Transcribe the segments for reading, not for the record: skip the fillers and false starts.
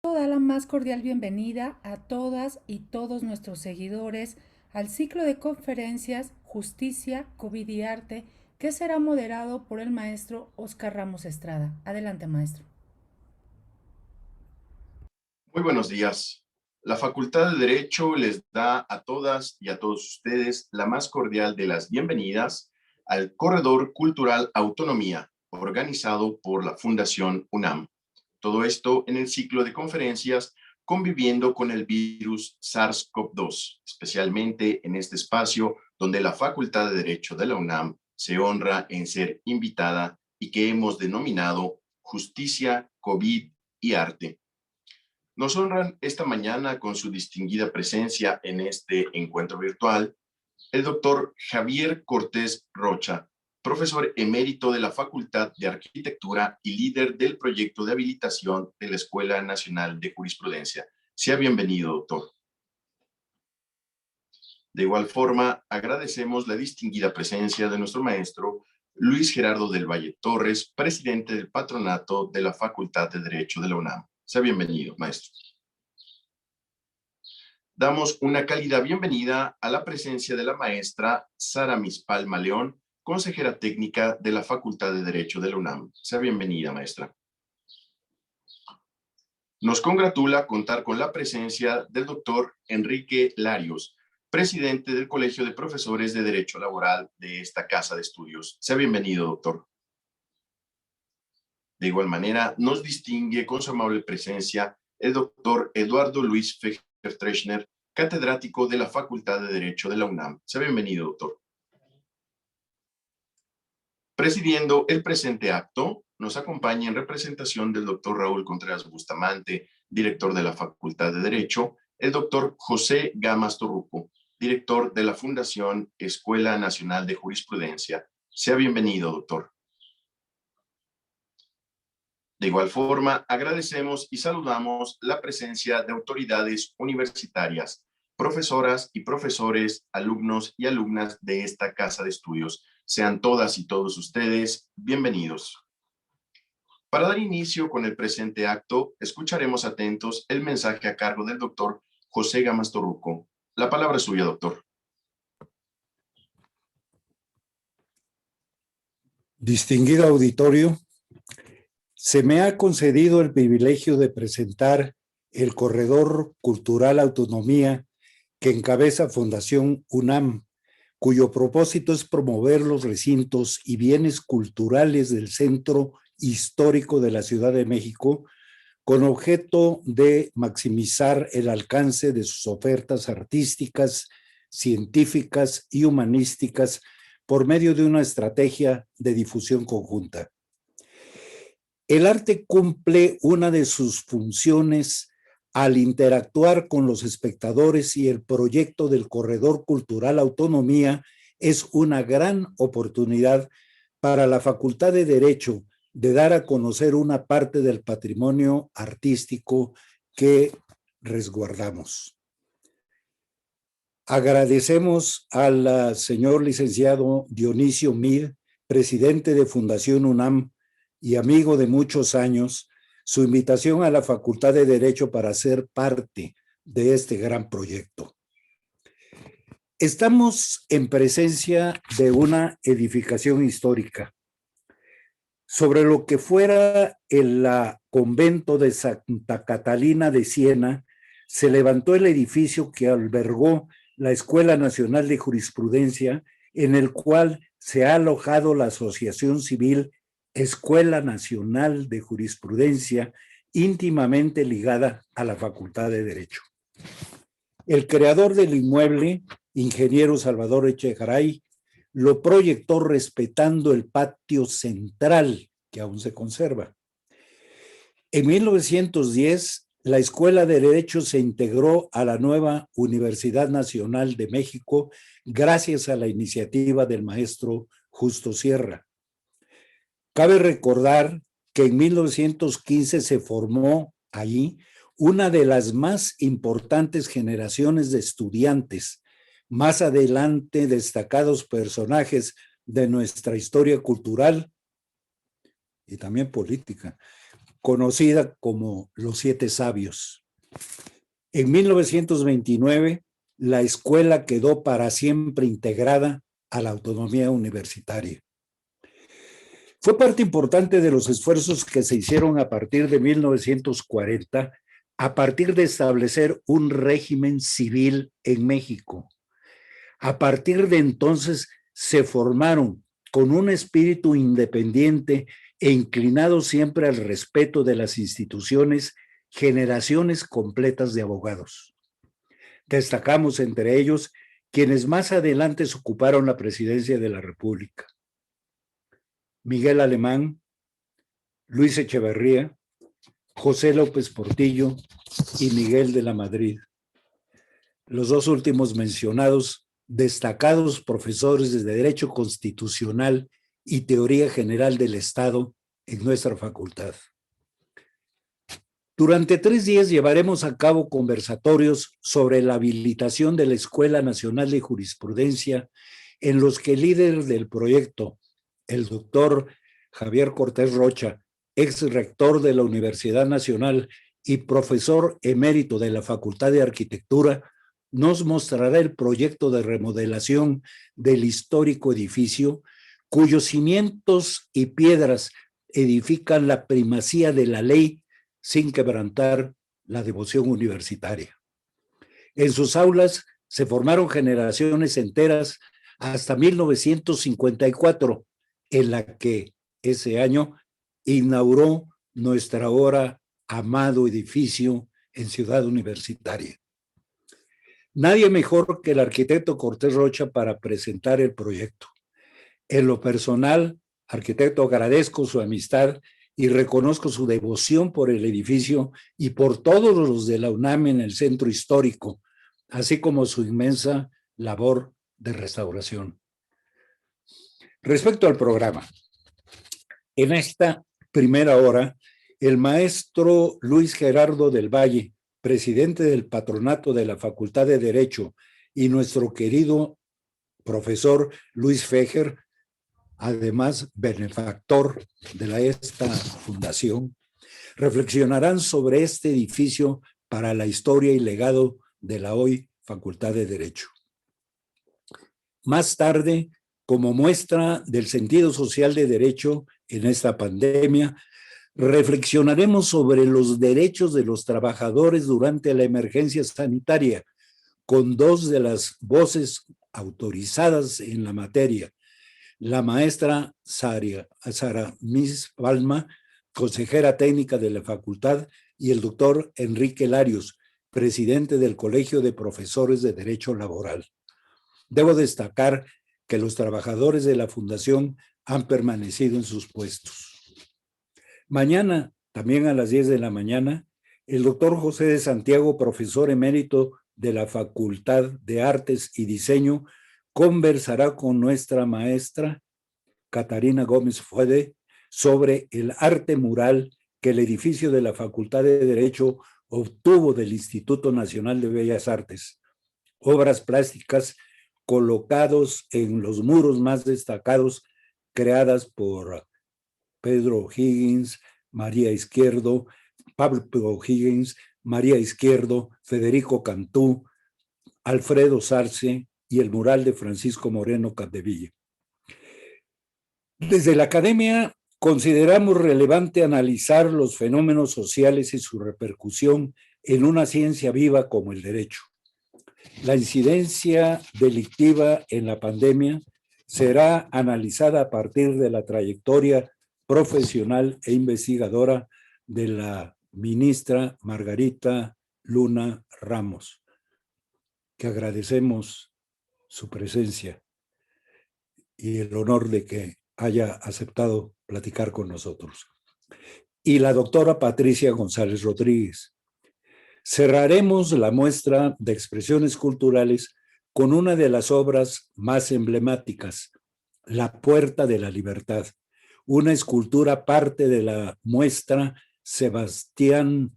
Da la más cordial bienvenida a todas y todos nuestros seguidores al ciclo de conferencias Justicia, COVID y Arte, que será moderado por el maestro Oscar Ramos Estrada. Adelante, maestro. Muy buenos días. La Facultad de Derecho les da a todas y a todos ustedes la más cordial de las bienvenidas al Corredor Cultural Autonomía, organizado por la Fundación UNAM. Todo esto en el ciclo de conferencias Conviviendo con el virus SARS-CoV-2, especialmente en este espacio donde la Facultad de Derecho de la UNAM se honra en ser invitada y que hemos denominado Justicia, COVID y Arte. Nos honran esta mañana con su distinguida presencia en este encuentro virtual el doctor Javier Cortés Rocha, profesor emérito de la Facultad de Arquitectura y líder del proyecto de habilitación de la Escuela Nacional de Jurisprudencia. Sea bienvenido, doctor. De igual forma, agradecemos la distinguida presencia de nuestro maestro Luis Gerardo del Valle Torres, presidente del patronato de la Facultad de Derecho de la UNAM. Sea bienvenido, maestro. Damos una cálida bienvenida a la presencia de la maestra Sara Mispalma León, consejera técnica de la Facultad de Derecho de la UNAM. Sea bienvenida, maestra. Nos congratula contar con la presencia del doctor Enrique Larios, presidente del Colegio de Profesores de Derecho Laboral de esta Casa de Estudios. Sea bienvenido, doctor. De igual manera, nos distingue con su amable presencia el doctor Eduardo Luis Fechter-Treschner, catedrático de la Facultad de Derecho de la UNAM. Sea bienvenido, doctor. Presidiendo el presente acto, nos acompaña en representación del doctor Raúl Contreras Bustamante, director de la Facultad de Derecho, el doctor José Gamas Torruco, director de la Fundación Escuela Nacional de Jurisprudencia. Sea bienvenido, doctor. De igual forma, agradecemos y saludamos la presencia de autoridades universitarias, profesoras y profesores, alumnos y alumnas de esta casa de estudios. Sean todas y todos ustedes bienvenidos. Para dar inicio con el presente acto, escucharemos atentos el mensaje a cargo del doctor José Gamas Torruco. La palabra es suya, doctor. Distinguido auditorio, se me ha concedido el privilegio de presentar el Corredor Cultural Autonomía que encabeza Fundación UNAM, cuyo propósito es promover los recintos y bienes culturales del centro histórico de la Ciudad de México, con objeto de maximizar el alcance de sus ofertas artísticas, científicas y humanísticas por medio de una estrategia de difusión conjunta. El arte cumple una de sus funciones al interactuar con los espectadores y el proyecto del Corredor Cultural Autonomía es una gran oportunidad para la Facultad de Derecho de dar a conocer una parte del patrimonio artístico que resguardamos. Agradecemos al señor licenciado Dionisio Mid, presidente de Fundación UNAM y amigo de muchos años, su invitación a la Facultad de Derecho para ser parte de este gran proyecto. Estamos en presencia de una edificación histórica. Sobre lo que fuera el convento de Santa Catalina de Siena, se levantó el edificio que albergó la Escuela Nacional de Jurisprudencia, en el cual se ha alojado la Asociación Civil Escuela Nacional de Jurisprudencia, íntimamente ligada a la Facultad de Derecho. El creador del inmueble, ingeniero Salvador Echegaray, lo proyectó respetando el patio central, que aún se conserva. En 1910, la Escuela de Derecho se integró a la nueva Universidad Nacional de México gracias a la iniciativa del maestro Justo Sierra. Cabe recordar que en 1915 se formó allí una de las más importantes generaciones de estudiantes, más adelante destacados personajes de nuestra historia cultural y también política, conocida como los 7 Sabios. En 1929, la escuela quedó para siempre integrada a la autonomía universitaria. Fue parte importante de los esfuerzos que se hicieron a partir de 1940, a partir de establecer un régimen civil en México. A partir de entonces se formaron con un espíritu independiente e inclinado siempre al respeto de las instituciones, generaciones completas de abogados. Destacamos entre ellos quienes más adelante se ocuparon la presidencia de la República: Miguel Alemán, Luis Echeverría, José López Portillo y Miguel de la Madrid. Los dos últimos mencionados, destacados profesores de Derecho Constitucional y Teoría General del Estado en nuestra facultad. Durante 3 días llevaremos a cabo conversatorios sobre la habilitación de la Escuela Nacional de Jurisprudencia, en los que el líder del proyecto, el doctor Javier Cortés Rocha, ex rector de la Universidad Nacional y profesor emérito de la Facultad de Arquitectura, nos mostrará el proyecto de remodelación del histórico edificio, cuyos cimientos y piedras edifican la primacía de la ley sin quebrantar la devoción universitaria. En sus aulas se formaron generaciones enteras hasta 1954, en la que ese año inauguró nuestra ahora amado edificio en Ciudad Universitaria. Nadie mejor que el arquitecto Cortés Rocha para presentar el proyecto. En lo personal, arquitecto, agradezco su amistad y reconozco su devoción por el edificio y por todos los de la UNAM en el centro histórico, así como su inmensa labor de restauración. Respecto al programa, en esta primera hora, el maestro Luis Gerardo del Valle, presidente del patronato de la Facultad de Derecho, y nuestro querido profesor Luis Fejer, además benefactor de esta fundación, reflexionarán sobre este edificio para la historia y legado de la hoy Facultad de Derecho. Más tarde, como muestra del sentido social de derecho en esta pandemia, reflexionaremos sobre los derechos de los trabajadores durante la emergencia sanitaria, con 2 de las voces autorizadas en la materia: la maestra Sara Miss Palma, consejera técnica de la facultad, y el doctor Enrique Larios, presidente del Colegio de Profesores de Derecho Laboral. Debo destacar que los trabajadores de la fundación han permanecido en sus puestos. Mañana, también a las 10 de la mañana, el doctor José de Santiago, profesor emérito de la Facultad de Artes y Diseño, conversará con nuestra maestra Catarina Gómez Fuede sobre el arte mural que el edificio de la Facultad de Derecho obtuvo del Instituto Nacional de Bellas Artes. Obras plásticas colocados en los muros más destacados, creadas por Pedro Higgins, María Izquierdo, Pablo Higgins, María Izquierdo, Federico Cantú, Alfredo Sarce y el mural de Francisco Moreno Capdeville. Desde la academia consideramos relevante analizar los fenómenos sociales y su repercusión en una ciencia viva como el derecho. La incidencia delictiva en la pandemia será analizada a partir de la trayectoria profesional e investigadora de la ministra Margarita Luna Ramos, que agradecemos su presencia y el honor de que haya aceptado platicar con nosotros. Y la doctora Patricia González Rodríguez. Cerraremos la muestra de expresiones culturales con una de las obras más emblemáticas, La Puerta de la Libertad, una escultura parte de la muestra Sebastián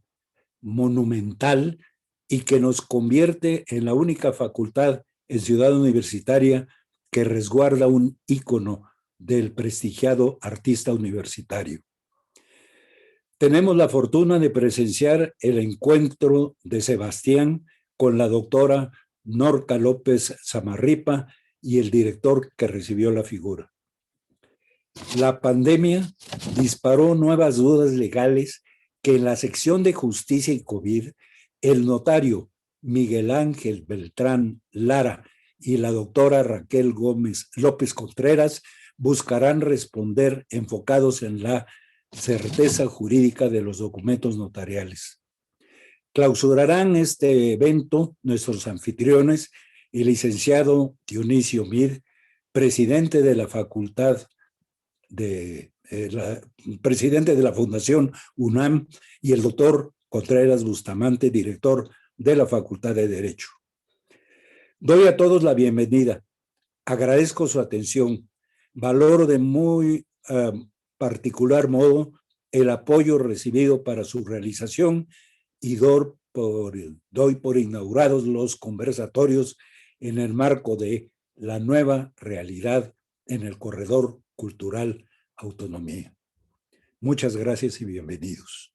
monumental y que nos convierte en la única facultad en Ciudad Universitaria que resguarda un ícono del prestigiado artista universitario. Tenemos la fortuna de presenciar el encuentro de Sebastián con la doctora Norca López Zamarripa y el director que recibió la figura. La pandemia disparó nuevas dudas legales que en la sección de Justicia y COVID, el notario Miguel Ángel Beltrán Lara y la doctora Raquel Gómez López Contreras buscarán responder enfocados en la certeza jurídica de los documentos notariales. Clausurarán este evento nuestros anfitriones, el licenciado Dionisio Mir, presidente de la Facultad presidente de la Fundación UNAM, y el doctor Contreras Bustamante, director de la Facultad de Derecho. Doy a todos la bienvenida. Agradezco su atención. Valoro de muy particular modo el apoyo recibido para su realización y doy por inaugurados los conversatorios en el marco de la nueva realidad en el Corredor Cultural Autonomía. Muchas gracias y bienvenidos.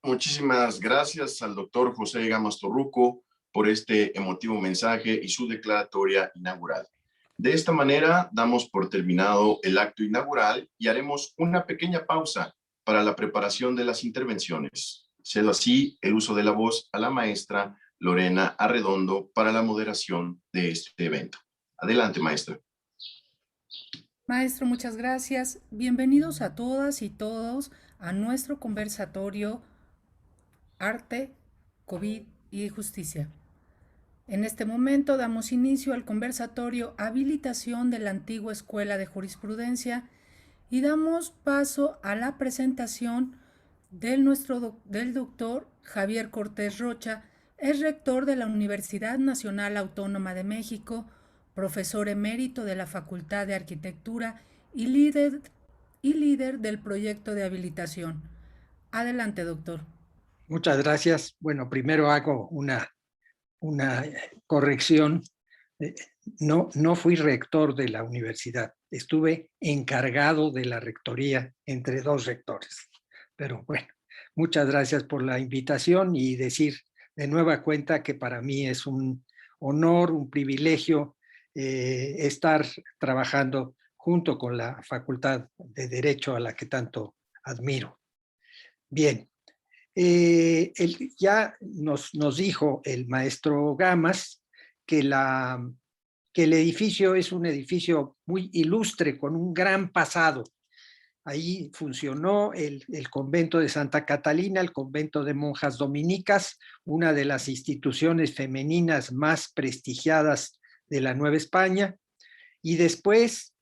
Muchísimas gracias al doctor José Gamas Torruco por este emotivo mensaje y su declaratoria inaugural. De esta manera, damos por terminado el acto inaugural y haremos una pequeña pausa para la preparación de las intervenciones. Cedo así el uso de la voz a la maestra Lorena Arredondo para la moderación de este evento. Adelante, maestra. Maestro, muchas gracias. Bienvenidos a todas y todos a nuestro conversatorio Arte, COVID y Justicia. En este momento damos inicio al conversatorio Habilitación de la antigua Escuela de Jurisprudencia y damos paso a la presentación del doctor Javier Cortés Rocha, es rector de la Universidad Nacional Autónoma de México, profesor emérito de la Facultad de Arquitectura y líder del proyecto de habilitación. Adelante, doctor. Muchas gracias. Bueno, primero hago una corrección. No fui rector de la universidad, estuve encargado de la rectoría entre dos rectores. Pero bueno, muchas gracias por la invitación y decir de nueva cuenta que para mí es un honor, un privilegio estar trabajando junto con la Facultad de Derecho a la que tanto admiro. Bien, ya nos dijo el maestro Gamas que el edificio es un edificio muy ilustre, con un gran pasado. Ahí funcionó el convento de Santa Catalina, el convento de monjas dominicas, una de las instituciones femeninas más prestigiadas de la Nueva España, y después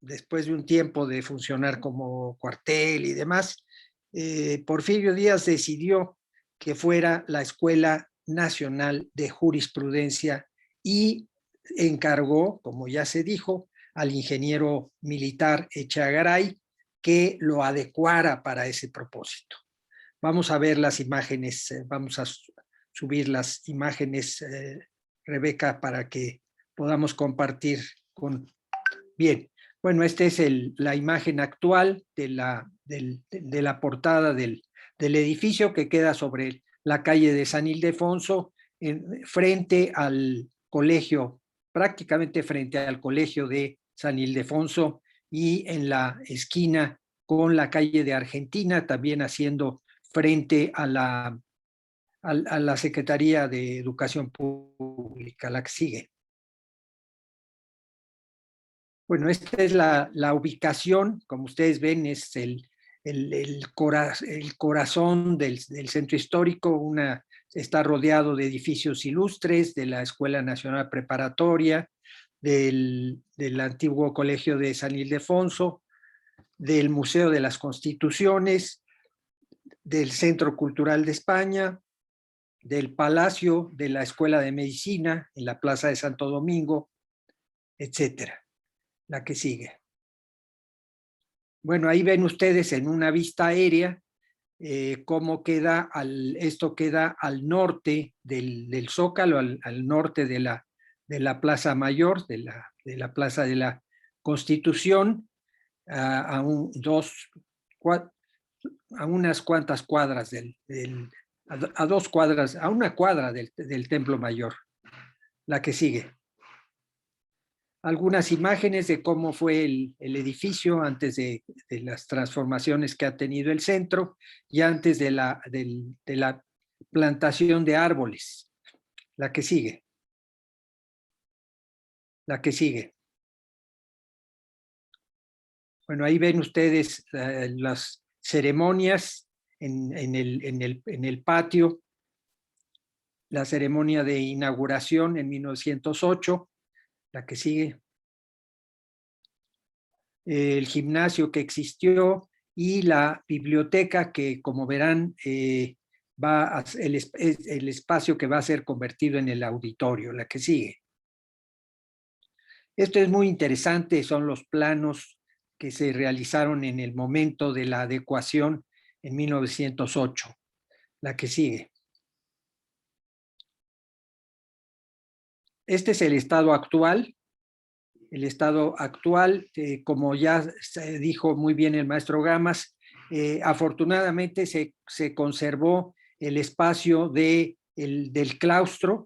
de un tiempo de funcionar como cuartel y demás, Porfirio Díaz decidió que fuera la Escuela Nacional de Jurisprudencia y encargó, como ya se dijo, al ingeniero militar Echegaray que lo adecuara para ese propósito. Vamos a ver las imágenes, vamos a subir las imágenes, Rebeca, para que podamos compartir con... Bien, bueno, esta es la imagen actual de la portada del edificio, que queda sobre la calle de San Ildefonso, frente al colegio, prácticamente frente al colegio de San Ildefonso, y en la esquina con la calle de Argentina, también haciendo frente a la Secretaría de Educación Pública, la que sigue. Bueno, esta es la ubicación, como ustedes ven, es el corazón del centro histórico. Está rodeado de edificios ilustres, de la Escuela Nacional Preparatoria, del antiguo Colegio de San Ildefonso, del Museo de las Constituciones, del Centro Cultural de España, del Palacio de la Escuela de Medicina en la Plaza de Santo Domingo, etcétera. La que sigue. Bueno, ahí ven ustedes en una vista aérea cómo queda esto queda al norte del Zócalo, al norte de la Plaza Mayor, de la Plaza de la Constitución, a unas cuantas cuadras a 2 cuadras, a 1 cuadra del Templo Mayor. La que sigue. Algunas imágenes de cómo fue el edificio antes de las transformaciones que ha tenido el centro y antes de la plantación de árboles. La que sigue. La que sigue. Bueno, ahí ven ustedes las ceremonias en el patio, la ceremonia de inauguración en 1908, la que sigue, el gimnasio que existió y la biblioteca que, como verán, va a el espacio que va a ser convertido en el auditorio, la que sigue. Esto es muy interesante, son los planos que se realizaron en el momento de la adecuación en 1908. La que sigue. Este es el estado actual. El estado actual, como ya se dijo muy bien el maestro Gamas, afortunadamente se conservó el espacio del claustro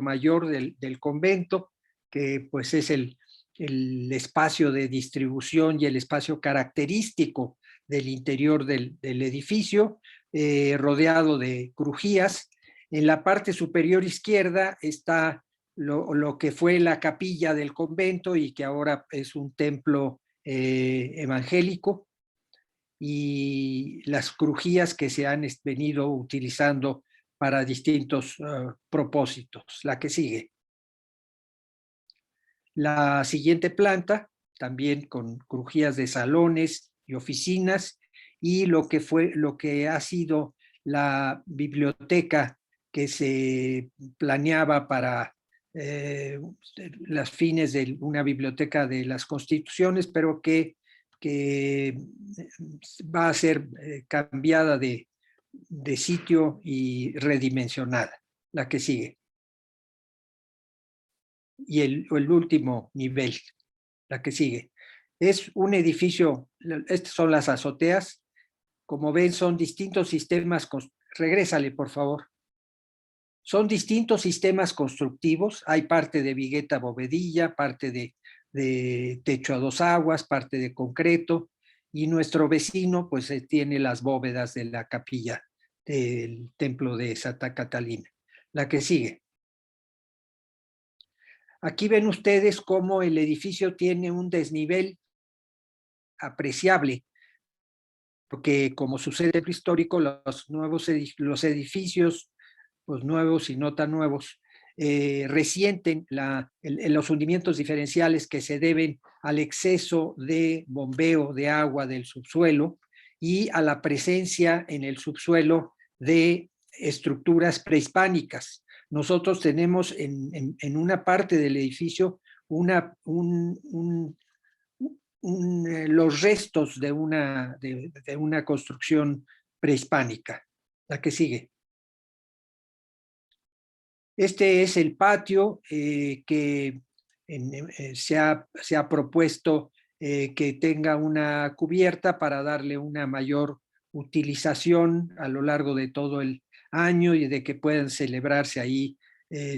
mayor del convento, que pues es el espacio de distribución y el espacio característico del interior del edificio, rodeado de crujías. En la parte superior izquierda está lo que fue la capilla del convento y que ahora es un templo evangélico, y las crujías que se han venido utilizando para distintos propósitos. La que sigue. La siguiente planta, también con crujías de salones y oficinas, y lo que ha sido la biblioteca que se planeaba para las fines de una biblioteca de las Constituciones, pero que va a ser cambiada de sitio y redimensionada. La que sigue. Y el último nivel, la que sigue. Es un edificio, estas son las azoteas, como ven son distintos sistemas, regrésale por favor. Son distintos sistemas constructivos, hay parte de vigueta bovedilla, parte de techo a 2 aguas, parte de concreto, y nuestro vecino pues tiene las bóvedas de la capilla del templo de Santa Catalina. La que sigue. Aquí ven ustedes cómo el edificio tiene un desnivel apreciable, porque como sucede en el histórico, los edificios, los nuevos y no tan nuevos, resienten los hundimientos diferenciales que se deben al exceso de bombeo de agua del subsuelo y a la presencia en el subsuelo de estructuras prehispánicas. Nosotros tenemos en una parte del edificio los restos de una construcción prehispánica. La que sigue. Este es el patio que se ha propuesto que tenga una cubierta para darle una mayor utilización a lo largo de todo el año y de que puedan celebrarse ahí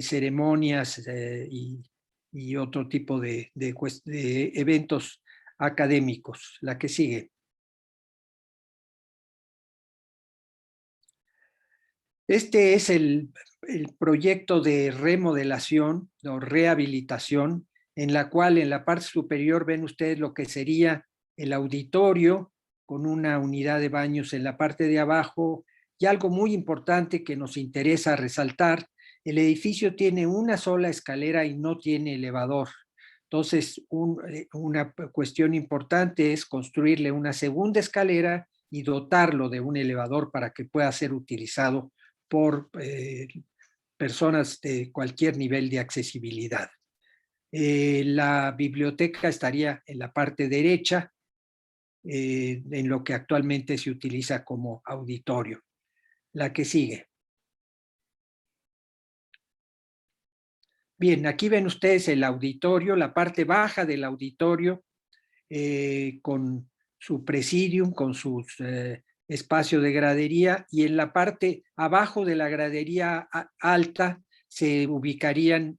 ceremonias y otro tipo de eventos académicos. La que sigue. Este es el proyecto de remodelación o rehabilitación, en la cual en la parte superior ven ustedes lo que sería el auditorio con una unidad de baños en la parte de abajo, y algo muy importante que nos interesa resaltar: el edificio tiene una sola escalera y no tiene elevador. Entonces, una cuestión importante es construirle una segunda escalera y dotarlo de un elevador para que pueda ser utilizado por personas de cualquier nivel de accesibilidad. La biblioteca estaría en la parte derecha, en lo que actualmente se utiliza como auditorio. La que sigue. Bien, aquí ven ustedes el auditorio, la parte baja del auditorio, con su presidium, con sus espacio de gradería, y en la parte abajo de la gradería alta se ubicarían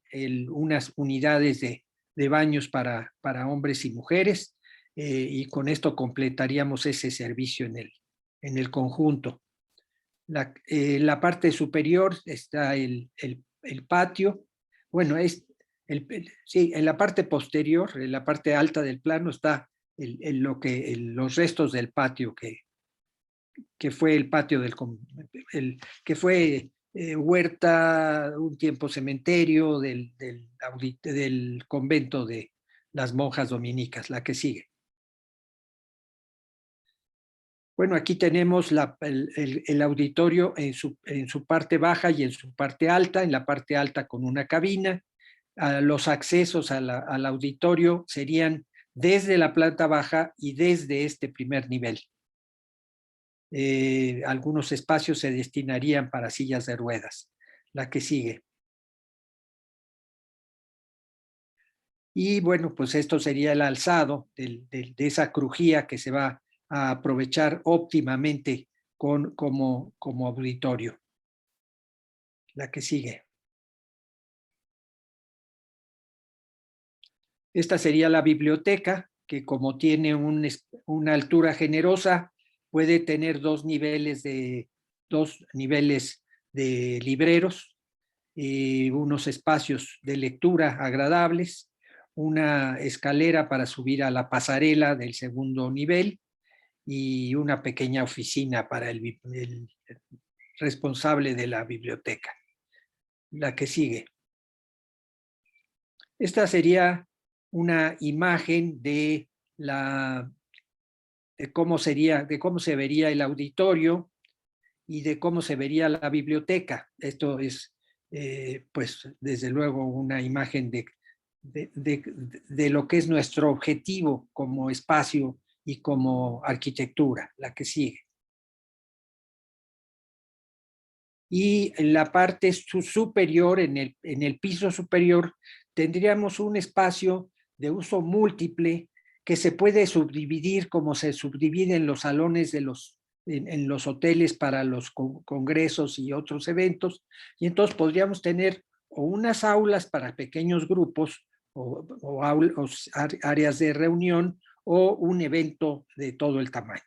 unas unidades de baños para hombres y mujeres, y con esto completaríamos ese servicio en el conjunto. La parte superior está el patio. Bueno, sí, en la parte posterior, en la parte alta del plano, está los restos del patio que fue el patio que fue huerta, un tiempo cementerio del convento de las monjas dominicas, la que sigue. Bueno, aquí tenemos el auditorio en su parte baja y en su parte alta. En la parte alta con una cabina. Los accesos al auditorio serían desde la planta baja y desde este primer nivel. Algunos espacios se destinarían para sillas de ruedas. La que sigue. Y bueno, pues esto sería el alzado de esa crujía que se va a aprovechar óptimamente como auditorio. La que sigue. Esta sería la biblioteca, que como tiene una altura generosa, puede tener dos niveles de libreros, unos espacios de lectura agradables, una escalera para subir a la pasarela del segundo nivel y una pequeña oficina para el responsable de la biblioteca. La que sigue. Esta sería una imagen de cómo se vería el auditorio y de cómo se vería la biblioteca. Esto es, pues, desde luego una imagen de lo que es nuestro objetivo como espacio y como arquitectura. La que sigue. Y en la parte superior, en el piso superior, tendríamos un espacio de uso múltiple que se puede subdividir como se subdividen los salones en los hoteles para los congresos y otros eventos. Y entonces podríamos tener o unas aulas para pequeños grupos o áreas de reunión o un evento de todo el tamaño.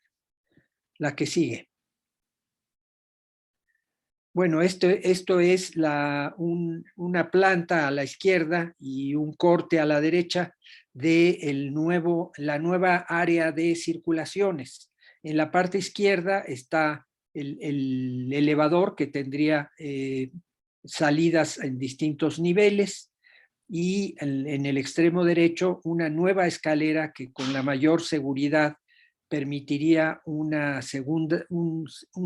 La que sigue. Bueno, esto es una planta a la izquierda y un corte a la derecha de la nueva área de circulaciones. En la parte izquierda está el elevador, que tendría salidas en distintos niveles, y en el extremo derecho una nueva escalera que con la mayor seguridad permitiría un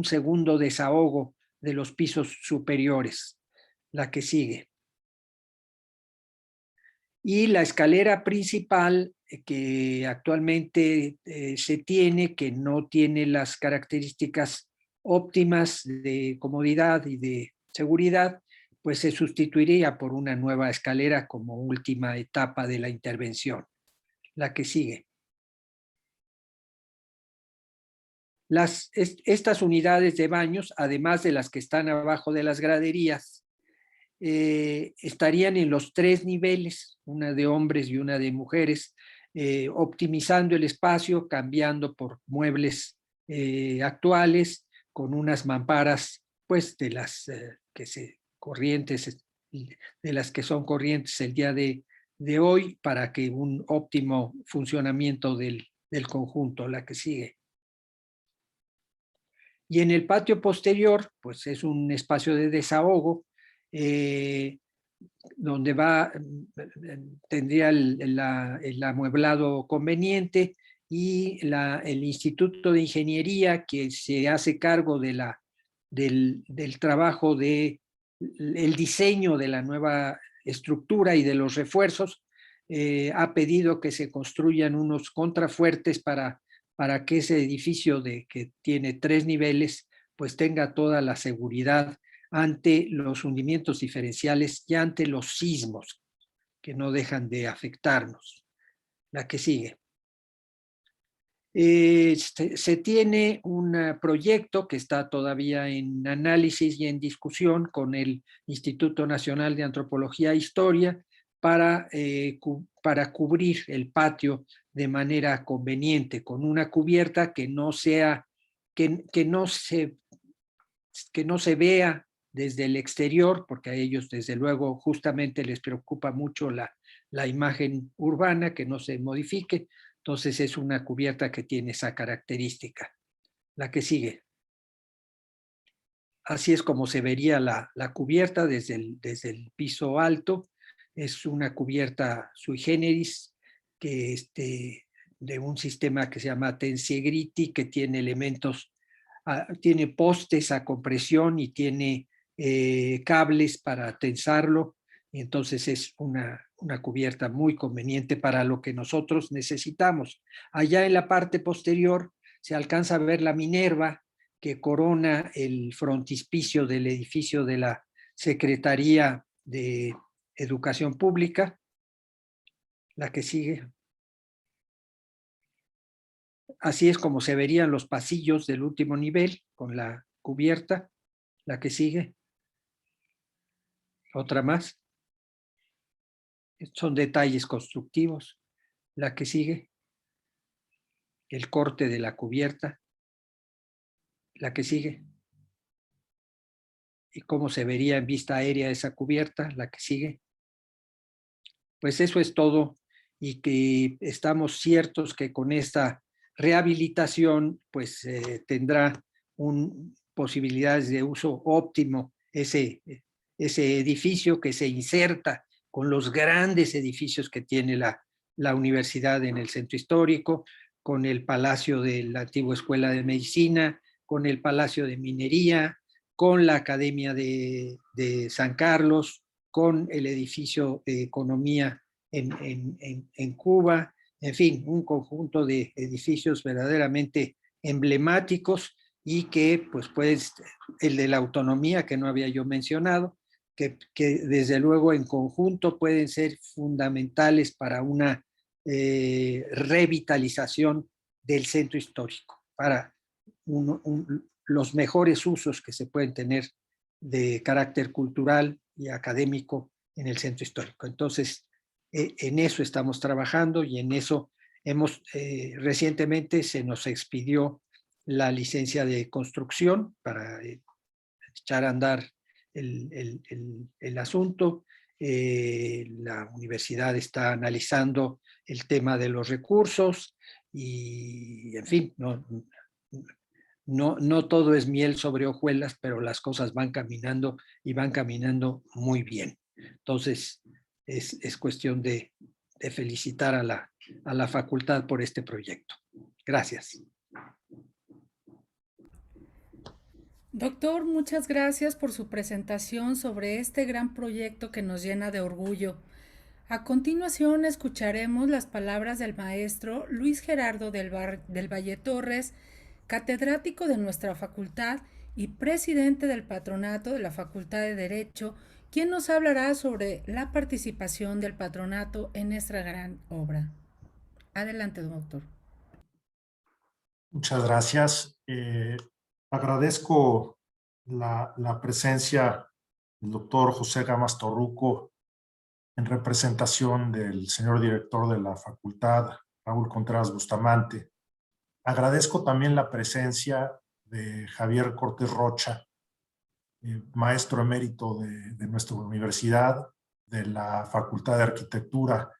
segundo desahogo de los pisos superiores. La que sigue. Y la escalera principal que actualmente se tiene, que no tiene las características óptimas de comodidad y de seguridad, pues se sustituiría por una nueva escalera como última etapa de la intervención. La que sigue. Estas unidades de baños, además de las que están abajo de las graderías, estarían en los 3 niveles, una de hombres y una de mujeres, optimizando el espacio, cambiando por muebles actuales, con unas mamparas, pues, de las que son corrientes el día de hoy, para que un óptimo funcionamiento del conjunto. La que sigue. Y en el patio posterior, pues es un espacio de desahogo, donde tendría el amueblado conveniente, y el Instituto de Ingeniería, que se hace cargo del trabajo el diseño de la nueva estructura y de los refuerzos, ha pedido que se construyan unos contrafuertes para que ese edificio que tiene 3 niveles, pues tenga toda la seguridad ante los hundimientos diferenciales y ante los sismos, que no dejan de afectarnos. La que sigue. Se tiene un proyecto que está todavía en análisis y en discusión con el Instituto Nacional de Antropología e Historia para cubrir el patio de manera conveniente, con una cubierta que no sea, que no se vea desde el exterior, porque a ellos desde luego justamente les preocupa mucho la imagen urbana, que no se modifique. Entonces es una cubierta que tiene esa característica. La que sigue. Así es como se vería la cubierta desde el piso alto. Es una cubierta sui generis que de un sistema que se llama Tensegrity, que tiene elementos, tiene postes a compresión y tiene cables para tensarlo. Y entonces es una cubierta muy conveniente para lo que nosotros necesitamos. Allá en la parte posterior se alcanza a ver la Minerva, que corona el frontispicio del edificio de la Secretaría de Educación Pública. La que sigue. Así es como se verían los pasillos del último nivel con la cubierta. La que sigue. Otra más. Son detalles constructivos. La que sigue. El corte de la cubierta. La que sigue. Y cómo se vería en vista aérea esa cubierta. La que sigue. Pues eso es todo, y que estamos ciertos que con esta rehabilitación pues tendrá posibilidades de uso óptimo ese edificio, que se inserta con los grandes edificios que tiene la universidad en el centro histórico, con el Palacio de la antigua Escuela de Medicina, con el Palacio de Minería, con la Academia de San Carlos, con el edificio de Economía en Cuba, en fin, un conjunto de edificios verdaderamente emblemáticos, y que pues el de la autonomía, que no había yo mencionado, que desde luego en conjunto pueden ser fundamentales para una revitalización del centro histórico, para los mejores usos que se pueden tener de carácter cultural y académico en el centro histórico. Entonces, en eso estamos trabajando, y en eso recientemente se nos expidió la licencia de construcción para echar a andar el asunto. La universidad está analizando el tema de los recursos y, en fin, no todo es miel sobre hojuelas, pero las cosas van caminando, y van caminando muy bien. Entonces, es cuestión de felicitar a la facultad por este proyecto. Gracias. Doctor, muchas gracias por su presentación sobre este gran proyecto que nos llena de orgullo. A continuación escucharemos las palabras del maestro Luis Gerardo del Valle Torres, catedrático de nuestra facultad y presidente del patronato de la Facultad de Derecho, quien nos hablará sobre la participación del patronato en esta gran obra. Adelante, doctor. Muchas gracias. Agradezco la presencia del doctor José Gamas Torruco en representación del señor director de la facultad, Raúl Contreras Bustamante. Agradezco también la presencia de Javier Cortés Rocha, maestro emérito de nuestra universidad, de la Facultad de Arquitectura,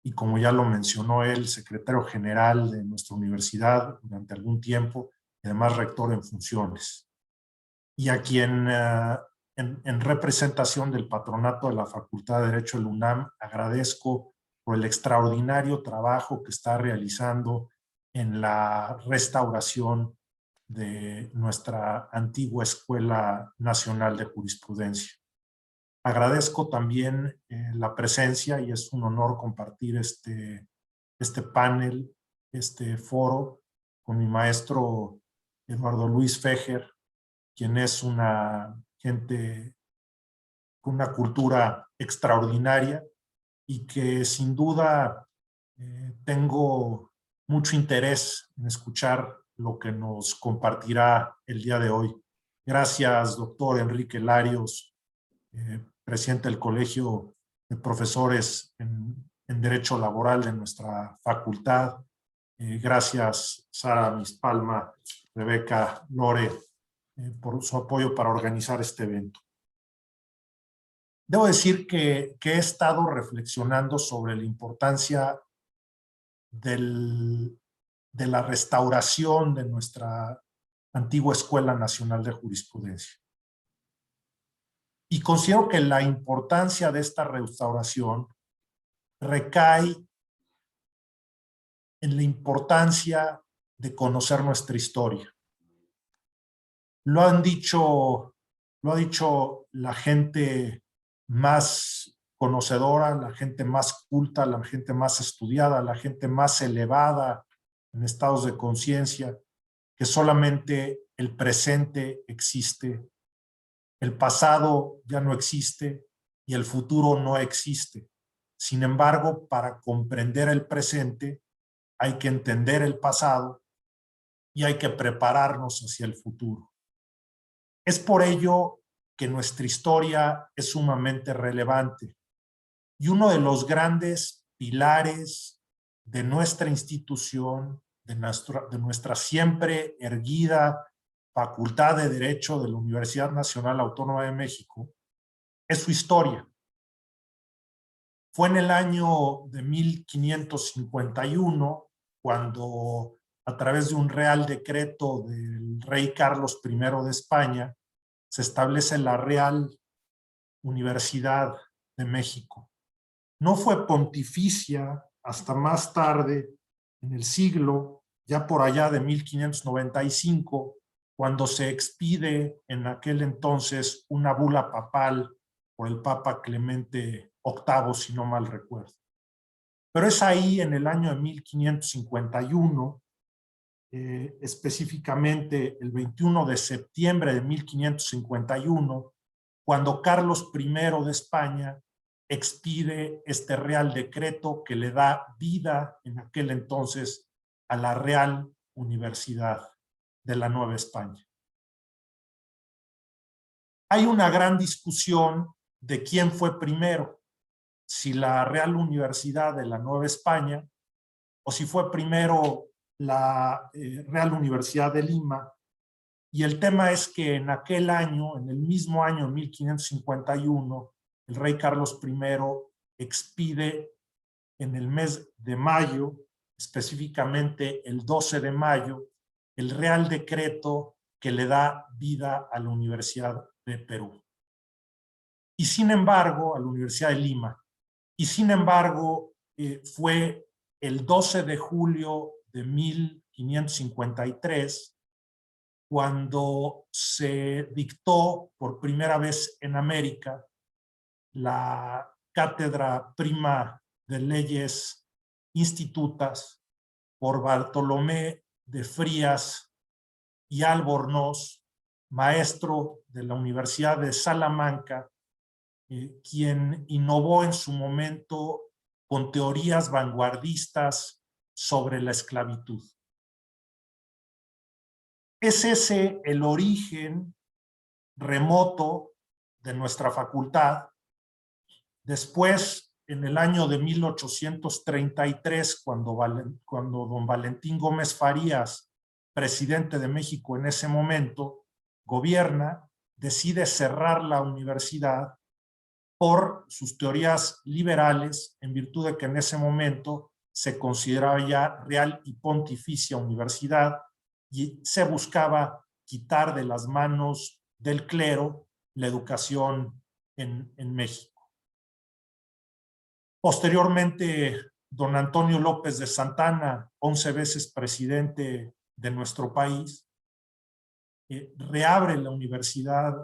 y como ya lo mencionó él, secretario general de nuestra universidad durante algún tiempo, y además rector en funciones. Y a quien en representación del patronato de la Facultad de Derecho de la UNAM agradezco por el extraordinario trabajo que está realizando en la restauración de nuestra antigua Escuela Nacional de Jurisprudencia. Agradezco también la presencia, y es un honor compartir este panel, este foro, con mi maestro Eduardo Luis Fejer, quien es una gente con una cultura extraordinaria, y que sin duda tengo mucho interés en escuchar lo que nos compartirá el día de hoy. Gracias, doctor Enrique Larios, presidente del Colegio de Profesores en Derecho Laboral de nuestra facultad. Gracias, Sara Mispalma, Rebeca, Lore, por su apoyo para organizar este evento. Debo decir que he estado reflexionando sobre la importancia de la restauración de nuestra antigua Escuela Nacional de Jurisprudencia. Y considero que la importancia de esta restauración recae en la importancia de conocer nuestra historia. Lo ha dicho la gente más conocedora, la gente más culta, la gente más estudiada, la gente más elevada en estados de conciencia, que solamente el presente existe, el pasado ya no existe y el futuro no existe. Sin embargo, para comprender el presente hay que entender el pasado y hay que prepararnos hacia el futuro. Es por ello que nuestra historia es sumamente relevante y uno de los grandes pilares de nuestra institución, de nuestra siempre erguida Facultad de Derecho de la Universidad Nacional Autónoma de México, es su historia. Fue en el año de 1551 cuando, a través de un real decreto del rey Carlos I de España, se establece la Real Universidad de México. No fue pontificia hasta más tarde en el siglo, ya por allá de 1595, cuando se expide en aquel entonces una bula papal por el Papa Clemente VIII, si no mal recuerdo. Pero es ahí, en el año de 1551, específicamente el 21 de septiembre de 1551, cuando Carlos I de España expide este real decreto que le da vida en aquel entonces a la Real Universidad de la Nueva España. Hay una gran discusión de quién fue primero, si la Real Universidad de la Nueva España o si fue primero la Real Universidad de Lima. Y el tema es que en aquel año, en el mismo año 1551, el rey Carlos I expide en el mes de mayo, específicamente el 12 de mayo, el Real Decreto que le da vida a la Universidad de Perú. Y sin embargo, a la Universidad de Lima. Y sin embargo, fue el 12 de julio de 1553 cuando se dictó por primera vez en América la Cátedra Prima de Leyes Institutas por Bartolomé de Frías y Albornoz, maestro de la Universidad de Salamanca, quien innovó en su momento con teorías vanguardistas sobre la esclavitud. Es ese el origen remoto de nuestra facultad. Después, en el año de 1833, cuando don Valentín Gómez Farías, presidente de México en ese momento, gobierna, decide cerrar la universidad por sus teorías liberales, en virtud de que en ese momento se consideraba ya real y pontificia universidad y se buscaba quitar de las manos del clero la educación en México. Posteriormente, don Antonio López de Santana, 11 veces presidente de nuestro país, reabre la universidad,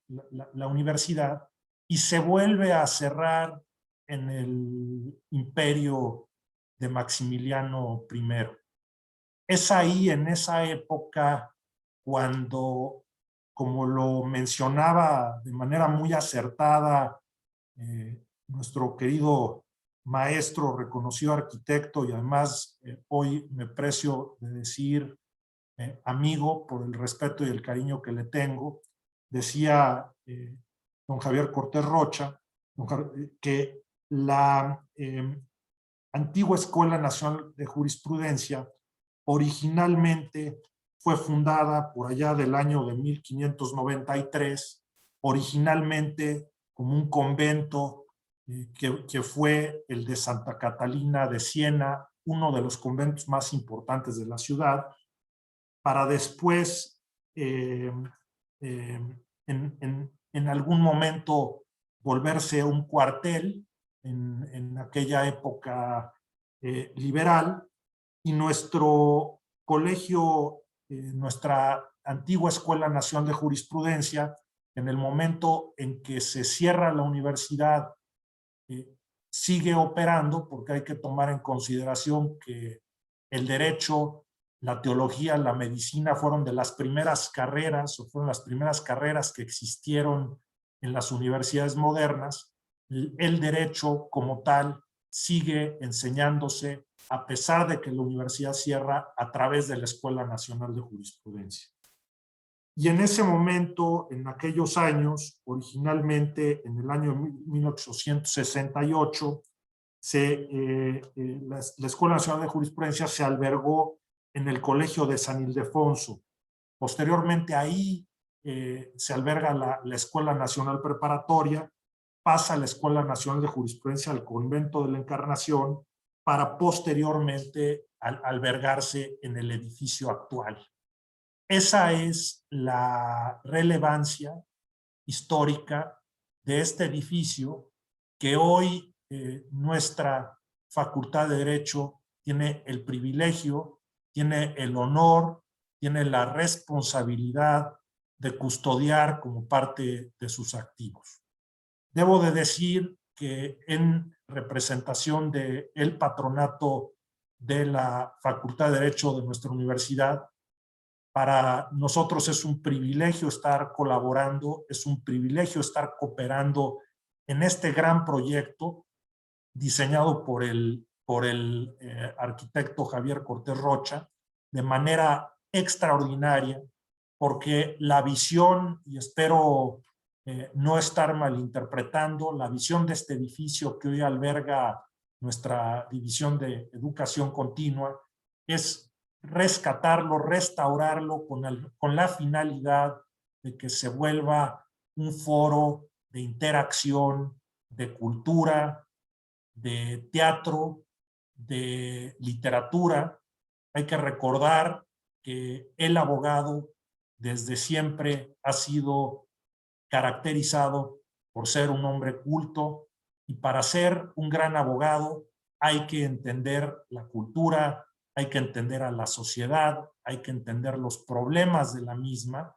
la universidad y se vuelve a cerrar en el imperio de Maximiliano I. Es ahí, en esa época, cuando, como lo mencionaba de manera muy acertada nuestro querido maestro, reconocido arquitecto y además hoy me precio de decir amigo por el respeto y el cariño que le tengo, decía don Javier Cortés Rocha que la antigua Escuela Nacional de Jurisprudencia originalmente fue fundada por allá del año de 1593, originalmente como un convento que fue el de Santa Catalina de Siena, uno de los conventos más importantes de la ciudad, para después, en algún momento, volverse un cuartel en aquella época liberal, y nuestro colegio, nuestra antigua Escuela Nacional de Jurisprudencia, en el momento en que se cierra la universidad, sigue operando, porque hay que tomar en consideración que el derecho, la teología, la medicina fueron de las primeras carreras, o fueron las primeras carreras que existieron en las universidades modernas. El derecho como tal sigue enseñándose a pesar de que la universidad cierra a través de la Escuela Nacional de Jurisprudencia. Y en ese momento, en aquellos años, originalmente en el año 1868, la Escuela Nacional de Jurisprudencia se albergó en el Colegio de San Ildefonso. Posteriormente ahí se alberga la Escuela Nacional Preparatoria, pasa a la Escuela Nacional de Jurisprudencia al Convento de la Encarnación, para posteriormente albergarse en el edificio actual. Esa es la relevancia histórica de este edificio, que hoy nuestra Facultad de Derecho tiene el privilegio, tiene el honor, tiene la responsabilidad de custodiar como parte de sus activos. Debo de decir que en representación del patronato de la Facultad de Derecho de nuestra universidad, para nosotros es un privilegio estar colaborando, es un privilegio estar cooperando en este gran proyecto diseñado por el arquitecto Javier Cortés Rocha de manera extraordinaria, porque la visión, y espero no estar malinterpretando, la visión de este edificio que hoy alberga nuestra División de Educación Continua es rescatarlo, restaurarlo con la finalidad de que se vuelva un foro de interacción, de cultura, de teatro, de literatura. Hay que recordar que el abogado desde siempre ha sido caracterizado por ser un hombre culto, y para ser un gran abogado hay que entender la cultura, hay que entender a la sociedad, hay que entender los problemas de la misma,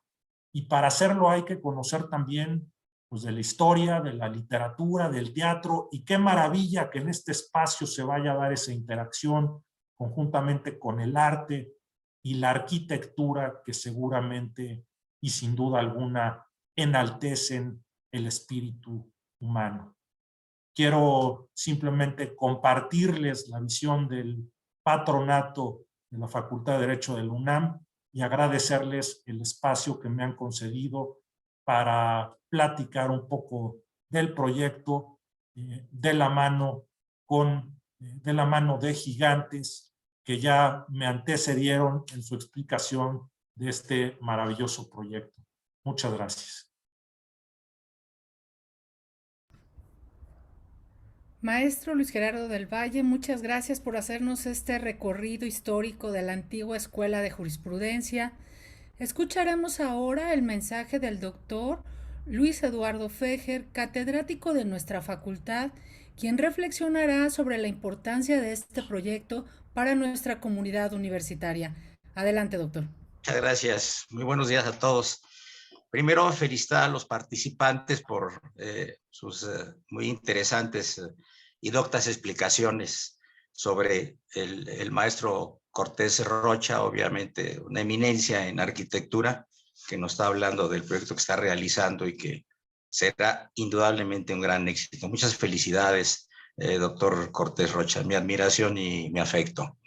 y para hacerlo hay que conocer también pues, de la historia, de la literatura, del teatro, y qué maravilla que en este espacio se vaya a dar esa interacción conjuntamente con el arte y la arquitectura, que seguramente y sin duda alguna enaltecen el espíritu humano. Quiero simplemente compartirles la visión del patronato de la Facultad de Derecho del UNAM y agradecerles el espacio que me han concedido para platicar un poco del proyecto de la mano de gigantes que ya me antecedieron en su explicación de este maravilloso proyecto. Muchas gracias. Maestro Luis Gerardo del Valle, muchas gracias por hacernos este recorrido histórico de la antigua Escuela de Jurisprudencia. Escucharemos ahora el mensaje del doctor Luis Eduardo Fejer, catedrático de nuestra facultad, quien reflexionará sobre la importancia de este proyecto para nuestra comunidad universitaria. Adelante, doctor. Muchas gracias. Muy buenos días a todos. Primero, felicitar a los participantes por sus muy interesantes y doctas explicaciones sobre el maestro Cortés Rocha, obviamente una eminencia en arquitectura, que nos está hablando del proyecto que está realizando y que será indudablemente un gran éxito. Muchas felicidades doctor Cortés Rocha. Mi admiración y mi afecto.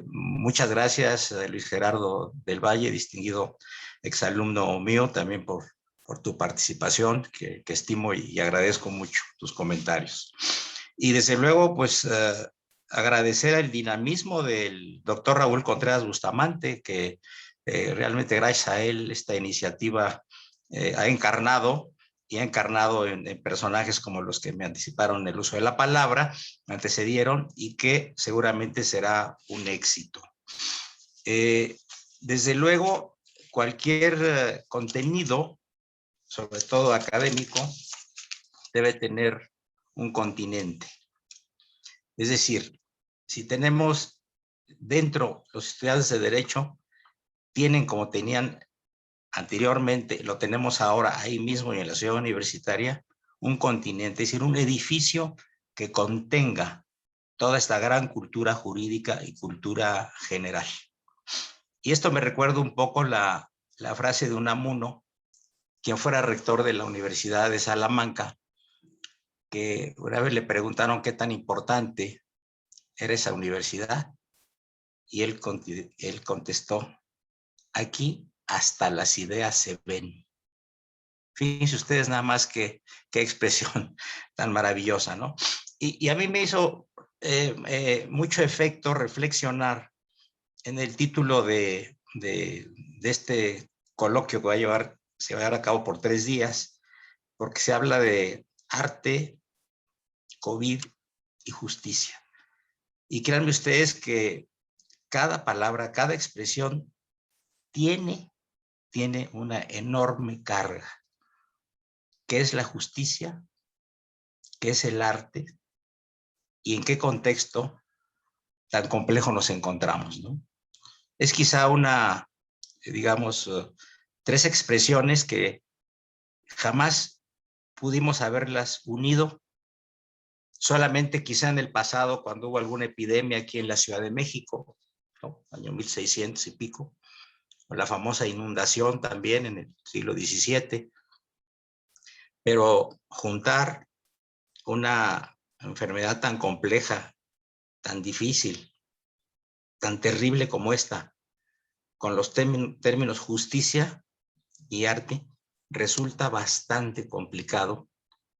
Muchas gracias, Luis Gerardo del Valle, distinguido exalumno mío, también por tu participación, que estimo y agradezco mucho tus comentarios. Y desde luego, pues, agradecer el dinamismo del doctor Raúl Contreras Bustamante, que realmente gracias a él esta iniciativa ha encarnado en personajes como los que me anticiparon el uso de la palabra, me antecedieron, y que seguramente será un éxito. Desde luego, cualquier contenido, sobre todo académico, debe tener un continente. Es decir, si tenemos dentro los estudiantes de Derecho, tienen como tenían anteriormente, lo tenemos ahora ahí mismo en la ciudad universitaria, un continente, es decir, un edificio que contenga toda esta gran cultura jurídica y cultura general. Y esto me recuerda un poco la frase de Unamuno, quien fuera rector de la Universidad de Salamanca, que una vez le preguntaron qué tan importante era esa universidad, y él contestó: aquí hasta las ideas se ven. Fíjense ustedes nada más qué expresión tan maravillosa, ¿no? Y a mí me hizo mucho efecto reflexionar en el título de este coloquio que se va a llevar a cabo por 3 días, porque se habla de arte, COVID y justicia. Y créanme ustedes que cada palabra, cada expresión tiene una enorme carga. ¿Qué es la justicia? ¿Qué es el arte? ¿Y en qué contexto tan complejo nos encontramos, ¿no? Es quizá digamos, 3 expresiones que jamás pudimos haberlas unido, solamente quizá en el pasado, cuando hubo alguna epidemia aquí en la Ciudad de México, ¿no? Año 1600 y pico, o la famosa inundación también en el siglo XVII. Pero juntar una enfermedad tan compleja, tan difícil, tan terrible como esta, con los términos justicia y arte, resulta bastante complicado,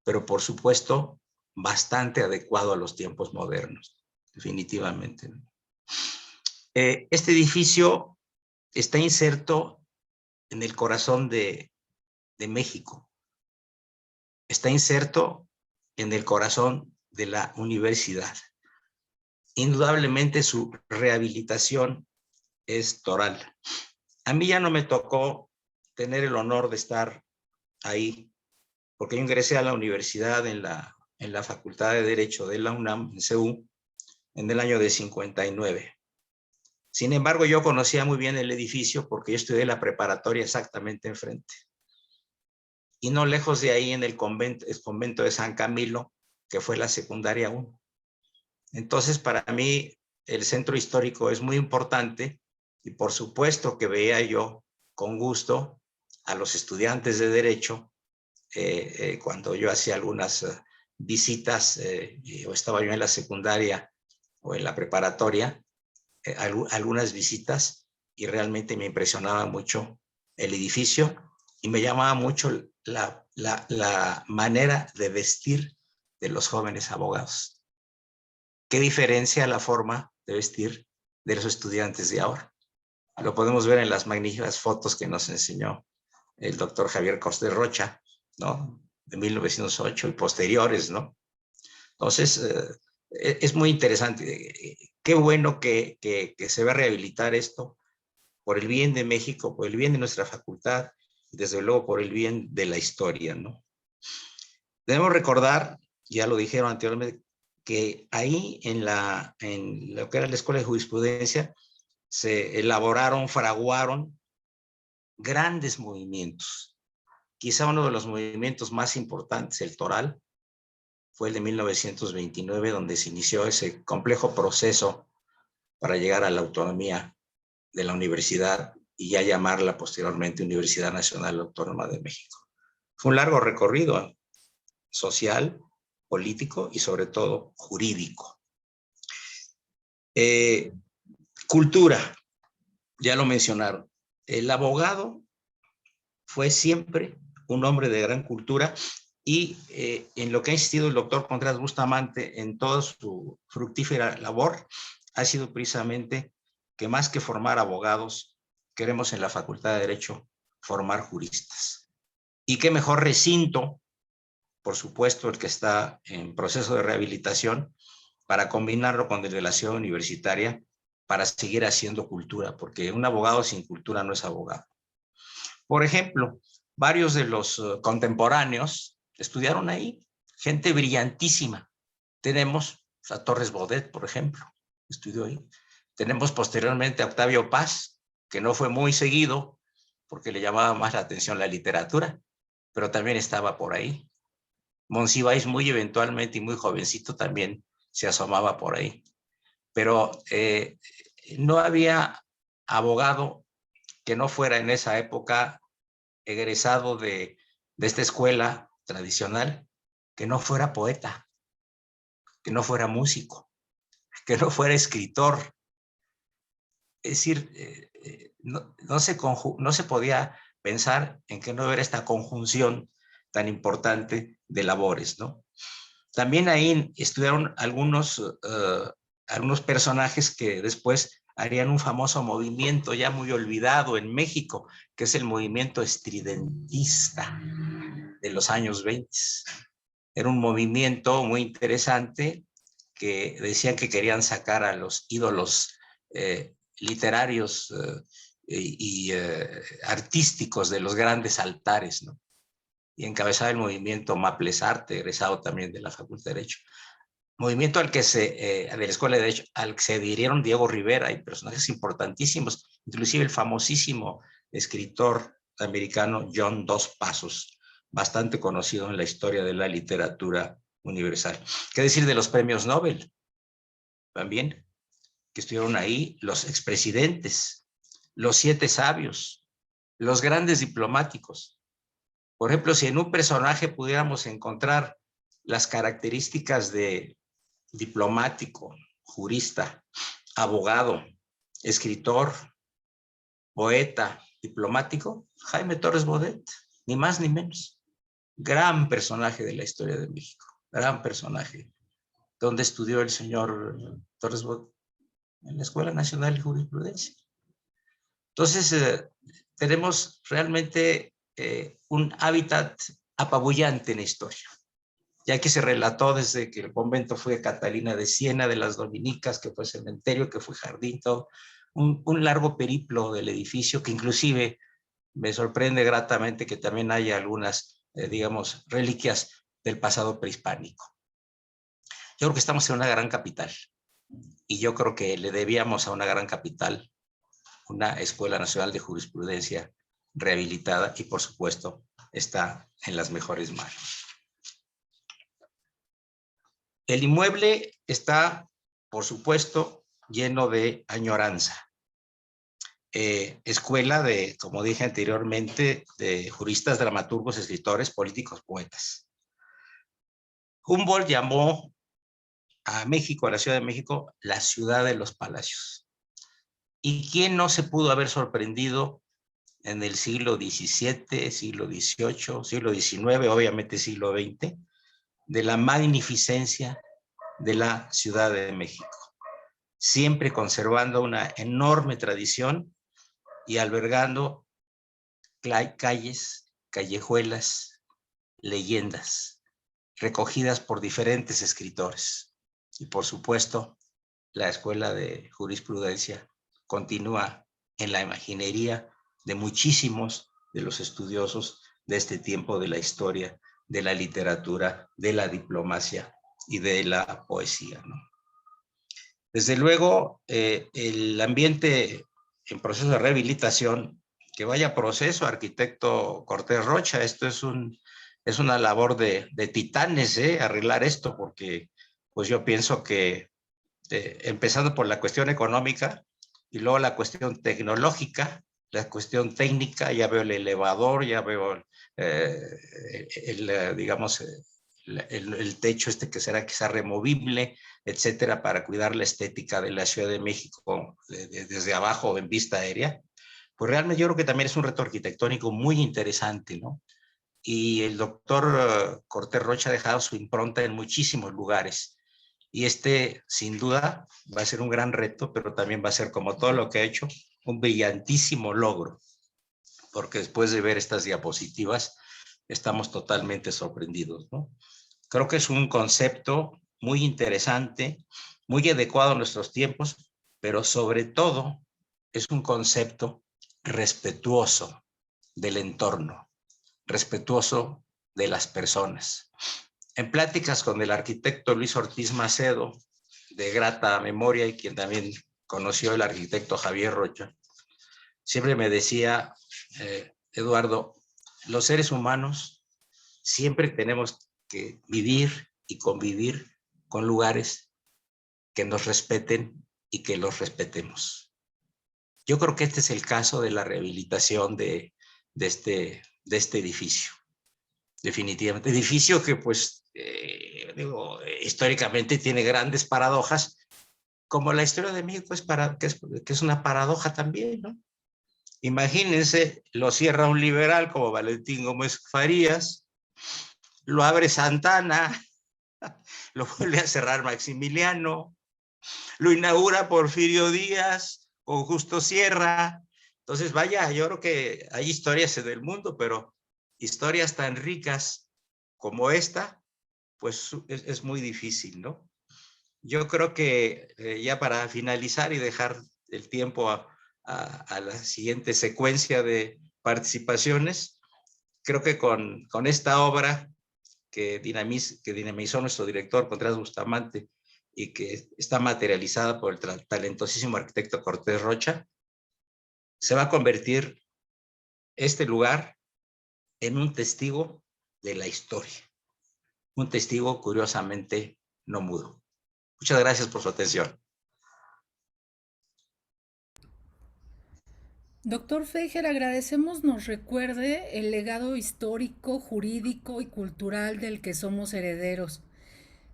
pero por supuesto bastante adecuado a los tiempos modernos, definitivamente. Este edificio está inserto en el corazón de México. Está inserto en el corazón de la universidad. Indudablemente su rehabilitación es toral. A mí ya no me tocó tener el honor de estar ahí, porque yo ingresé a la universidad en la Facultad de Derecho de la UNAM, en CEU, en el año de 59. Sin embargo, yo conocía muy bien el edificio porque yo estudié la preparatoria exactamente enfrente. Y no lejos de ahí, en el convento de San Camilo, que fue la secundaria 1. Entonces, para mí, el centro histórico es muy importante, y por supuesto que veía yo con gusto a los estudiantes de Derecho cuando yo hacía algunas visitas, o estaba yo en la secundaria o en la preparatoria, algunas visitas, y realmente me impresionaba mucho el edificio y me llamaba mucho la manera de vestir de los jóvenes abogados. ¿Qué diferencia la forma de vestir de los estudiantes de ahora? Lo podemos ver en las magníficas fotos que nos enseñó el doctor Javier Cortés Rocha, ¿no? De 1908 y posteriores, ¿no? Entonces, es muy interesante. Qué bueno que se va a rehabilitar esto por el bien de México, por el bien de nuestra facultad, y desde luego por el bien de la historia, ¿no? Debemos recordar, ya lo dijeron anteriormente, que ahí en lo que era la Escuela de Jurisprudencia se elaboraron, fraguaron grandes movimientos. Quizá uno de los movimientos más importantes, el Toral, fue el de 1929, donde se inició ese complejo proceso para llegar a la autonomía de la universidad y ya llamarla posteriormente Universidad Nacional Autónoma de México. Fue un largo recorrido social, político y sobre todo jurídico. Cultura, ya lo mencionaron. El abogado fue siempre un hombre de gran cultura y en lo que ha insistido el doctor Contreras Bustamante en toda su fructífera labor ha sido precisamente que más que formar abogados, queremos en la Facultad de Derecho formar juristas. Y qué mejor recinto, por supuesto, el que está en proceso de rehabilitación, para combinarlo con delegación universitaria, para seguir haciendo cultura, porque un abogado sin cultura no es abogado. Por ejemplo, varios de los contemporáneos estudiaron ahí, gente brillantísima. Tenemos a Torres Bodet, por ejemplo, estudió ahí. Tenemos posteriormente a Octavio Paz, que no fue muy seguido, porque le llamaba más la atención la literatura, pero también estaba por ahí. Monsiváis, muy eventualmente y muy jovencito, también se asomaba por ahí. Pero no había abogado que no fuera en esa época egresado de esta escuela tradicional, que no fuera poeta, que no fuera músico, que no fuera escritor. Es decir, no se podía pensar en que no hubiera esta conjunción tan importante de labores, ¿no? También ahí estudiaron algunos personajes que después harían un famoso movimiento ya muy olvidado en México, que es el movimiento estridentista de los años 20. Era un movimiento muy interesante que decían que querían sacar a los ídolos literarios y artísticos de los grandes altares, ¿no? Y encabezaba el movimiento Maples Arte, egresado también de la Facultad de Derecho. Movimiento al que de la Escuela de Derecho, al que se adhirieron Diego Rivera y personajes importantísimos, inclusive el famosísimo escritor americano John Dos Passos, bastante conocido en la historia de la literatura universal. ¿Qué decir de los premios Nobel? También, que estuvieron ahí los expresidentes, los 7 sabios, los grandes diplomáticos. Por ejemplo, si en un personaje pudiéramos encontrar las características de diplomático, jurista, abogado, escritor, poeta, diplomático, Jaime Torres Bodet, ni más ni menos. Gran personaje de la historia de México, gran personaje. ¿Dónde estudió el señor Torres Bodet? En la Escuela Nacional de Jurisprudencia. Entonces, tenemos realmente un hábitat apabullante en la historia, ya que se relató desde que el convento fue Catalina de Siena, de las dominicas, que fue cementerio, que fue jardín, todo, un largo periplo del edificio, que inclusive me sorprende gratamente que también haya algunas, digamos, reliquias del pasado prehispánico. Yo creo que estamos en una gran capital, y yo creo que le debíamos a una gran capital una Escuela Nacional de Jurisprudencia rehabilitada y, por supuesto, está en las mejores manos. El inmueble está, por supuesto, lleno de añoranza. Escuela de, como dije anteriormente, de juristas, dramaturgos, escritores, políticos, poetas. Humboldt llamó a México, a la Ciudad de México, la ciudad de los palacios. ¿Y quién no se pudo haber sorprendido en el siglo XVII, siglo XVIII, siglo XIX, obviamente siglo XX, de la magnificencia de la Ciudad de México? Siempre conservando una enorme tradición y albergando calles, callejuelas, leyendas, recogidas por diferentes escritores. Y por supuesto, la Escuela de Jurisprudencia continúa en la imaginería de muchísimos de los estudiosos de este tiempo de la historia, de la literatura, de la diplomacia y de la poesía, ¿no? Desde luego, el ambiente en proceso de rehabilitación, que vaya proceso, arquitecto Cortés Rocha, esto es una labor de titanes, arreglar esto, porque pues yo pienso que empezando por la cuestión económica y luego la cuestión tecnológica, la cuestión técnica, ya veo el elevador, ya veo digamos, el techo que será quizá removible, etcétera, para cuidar la estética de la Ciudad de México desde abajo en vista aérea. Pues realmente yo creo que también es un reto arquitectónico muy interesante, ¿no? Y el doctor Cortés Rocha ha dejado su impronta en muchísimos lugares. Y sin duda, va a ser un gran reto, pero también va a ser, como todo lo que ha hecho, un brillantísimo logro. Porque después de ver estas diapositivas, estamos totalmente sorprendidos, ¿no? Creo que es un concepto muy interesante, muy adecuado a nuestros tiempos, pero sobre todo es un concepto respetuoso del entorno, respetuoso de las personas. En pláticas con el arquitecto Luis Ortiz Macedo, de grata memoria, y quien también conoció el arquitecto Javier Rocha, siempre me decía, Eduardo, los seres humanos siempre tenemos que vivir y convivir con lugares que nos respeten y que los respetemos. Yo creo que este es el caso de la rehabilitación de este edificio. Definitivamente. Edificio que, pues, históricamente tiene grandes paradojas, como la historia de México que es una paradoja también, ¿no? Imagínense, lo cierra un liberal como Valentín Gómez Farías, lo abre Santana, lo vuelve a cerrar Maximiliano, lo inaugura Porfirio Díaz con Justo Sierra. Entonces, vaya, yo creo que hay historias en el mundo, pero historias tan ricas como esta, pues es muy difícil, ¿no? Yo creo que ya para finalizar y dejar el tiempo a la siguiente secuencia de participaciones, creo que con esta obra que dinamizó nuestro director Contreras Bustamante y que está materializada por el talentosísimo arquitecto Cortés Rocha, se va a convertir este lugar en un testigo de la historia, un testigo curiosamente no mudo. Muchas gracias por su atención. Doctor Feijer, agradecemos nos recuerde el legado histórico, jurídico y cultural del que somos herederos.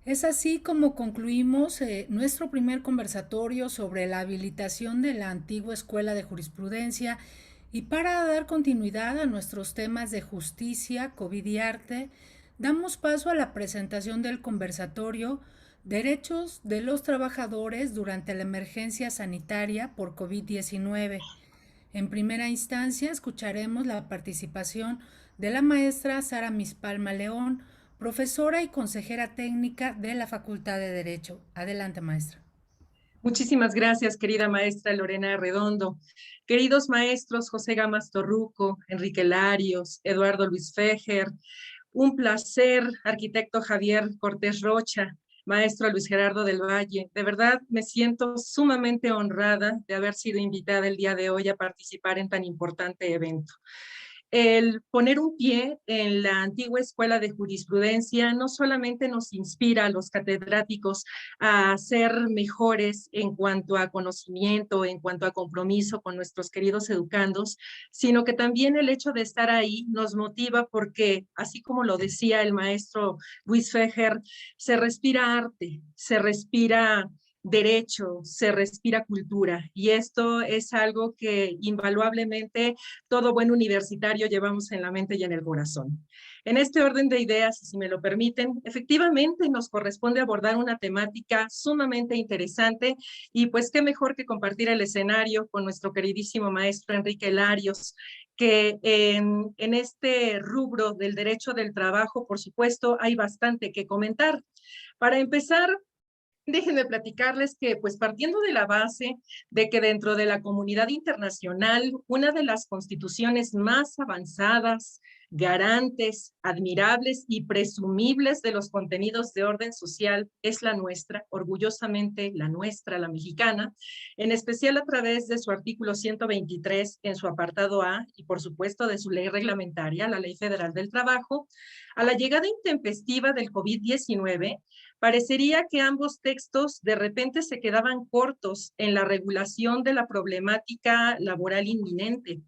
Es así como concluimos nuestro primer conversatorio sobre la habilitación de la antigua Escuela de Jurisprudencia, y para dar continuidad a nuestros temas de justicia, COVID y arte, damos paso a la presentación del conversatorio Derechos de los Trabajadores durante la emergencia sanitaria por COVID-19. En primera instancia, escucharemos la participación de la maestra Sara Mispalma León, profesora y consejera técnica de la Facultad de Derecho. Adelante, maestra. Muchísimas gracias, querida maestra Lorena Redondo. Queridos maestros José Gamas Torruco, Enrique Larios, Eduardo Luis Feijer, un placer, arquitecto Javier Cortés Rocha, maestro Luis Gerardo del Valle. De verdad me siento sumamente honrada de haber sido invitada el día de hoy a participar en tan importante evento. El poner un pie en la antigua Escuela de Jurisprudencia no solamente nos inspira a los catedráticos a ser mejores en cuanto a conocimiento, en cuanto a compromiso con nuestros queridos educandos, sino que también el hecho de estar ahí nos motiva porque, así como lo decía el maestro Luis Feijer, se respira arte, se respira derecho, se respira cultura, y esto es algo que invaluablemente todo buen universitario llevamos en la mente y en el corazón. En este orden de ideas, si me lo permiten, efectivamente nos corresponde abordar una temática sumamente interesante, y pues qué mejor que compartir el escenario con nuestro queridísimo maestro Enrique Larios, que en este rubro del derecho del trabajo, por supuesto, hay bastante que comentar. Para empezar, déjenme platicarles que, pues partiendo de la base de que dentro de la comunidad internacional, una de las constituciones más avanzadas, garantes, admirables y presumibles de los contenidos de orden social es la nuestra, orgullosamente la nuestra, la mexicana, en especial a través de su artículo 123 en su apartado A y por supuesto de su ley reglamentaria, la Ley Federal del Trabajo. A la llegada intempestiva del COVID-19, parecería que ambos textos de repente se quedaban cortos en la regulación de la problemática laboral inminente.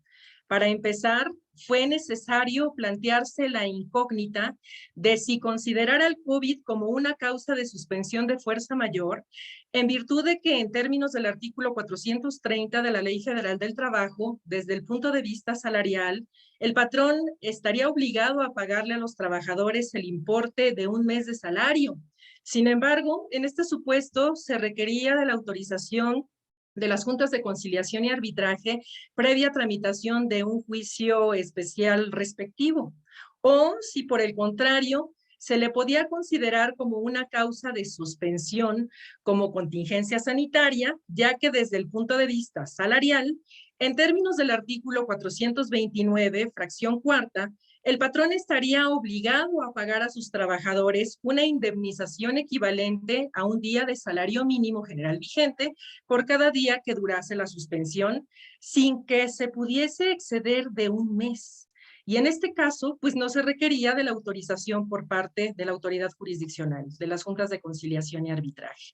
Para empezar, fue necesario plantearse la incógnita de si considerar al COVID como una causa de suspensión de fuerza mayor, en virtud de que en términos del artículo 430 de la Ley Federal del Trabajo, desde el punto de vista salarial, el patrón estaría obligado a pagarle a los trabajadores el importe de un mes de salario. Sin embargo, en este supuesto se requería de la autorización de las juntas de conciliación y arbitraje previa tramitación de un juicio especial respectivo, o si por el contrario se le podía considerar como una causa de suspensión como contingencia sanitaria, ya que desde el punto de vista salarial, en términos del artículo 429, fracción cuarta, el patrón estaría obligado a pagar a sus trabajadores una indemnización equivalente a un día de salario mínimo general vigente por cada día que durase la suspensión, sin que se pudiese exceder de un mes. Y en este caso, pues no se requería de la autorización por parte de la autoridad jurisdiccional, de las juntas de conciliación y arbitraje.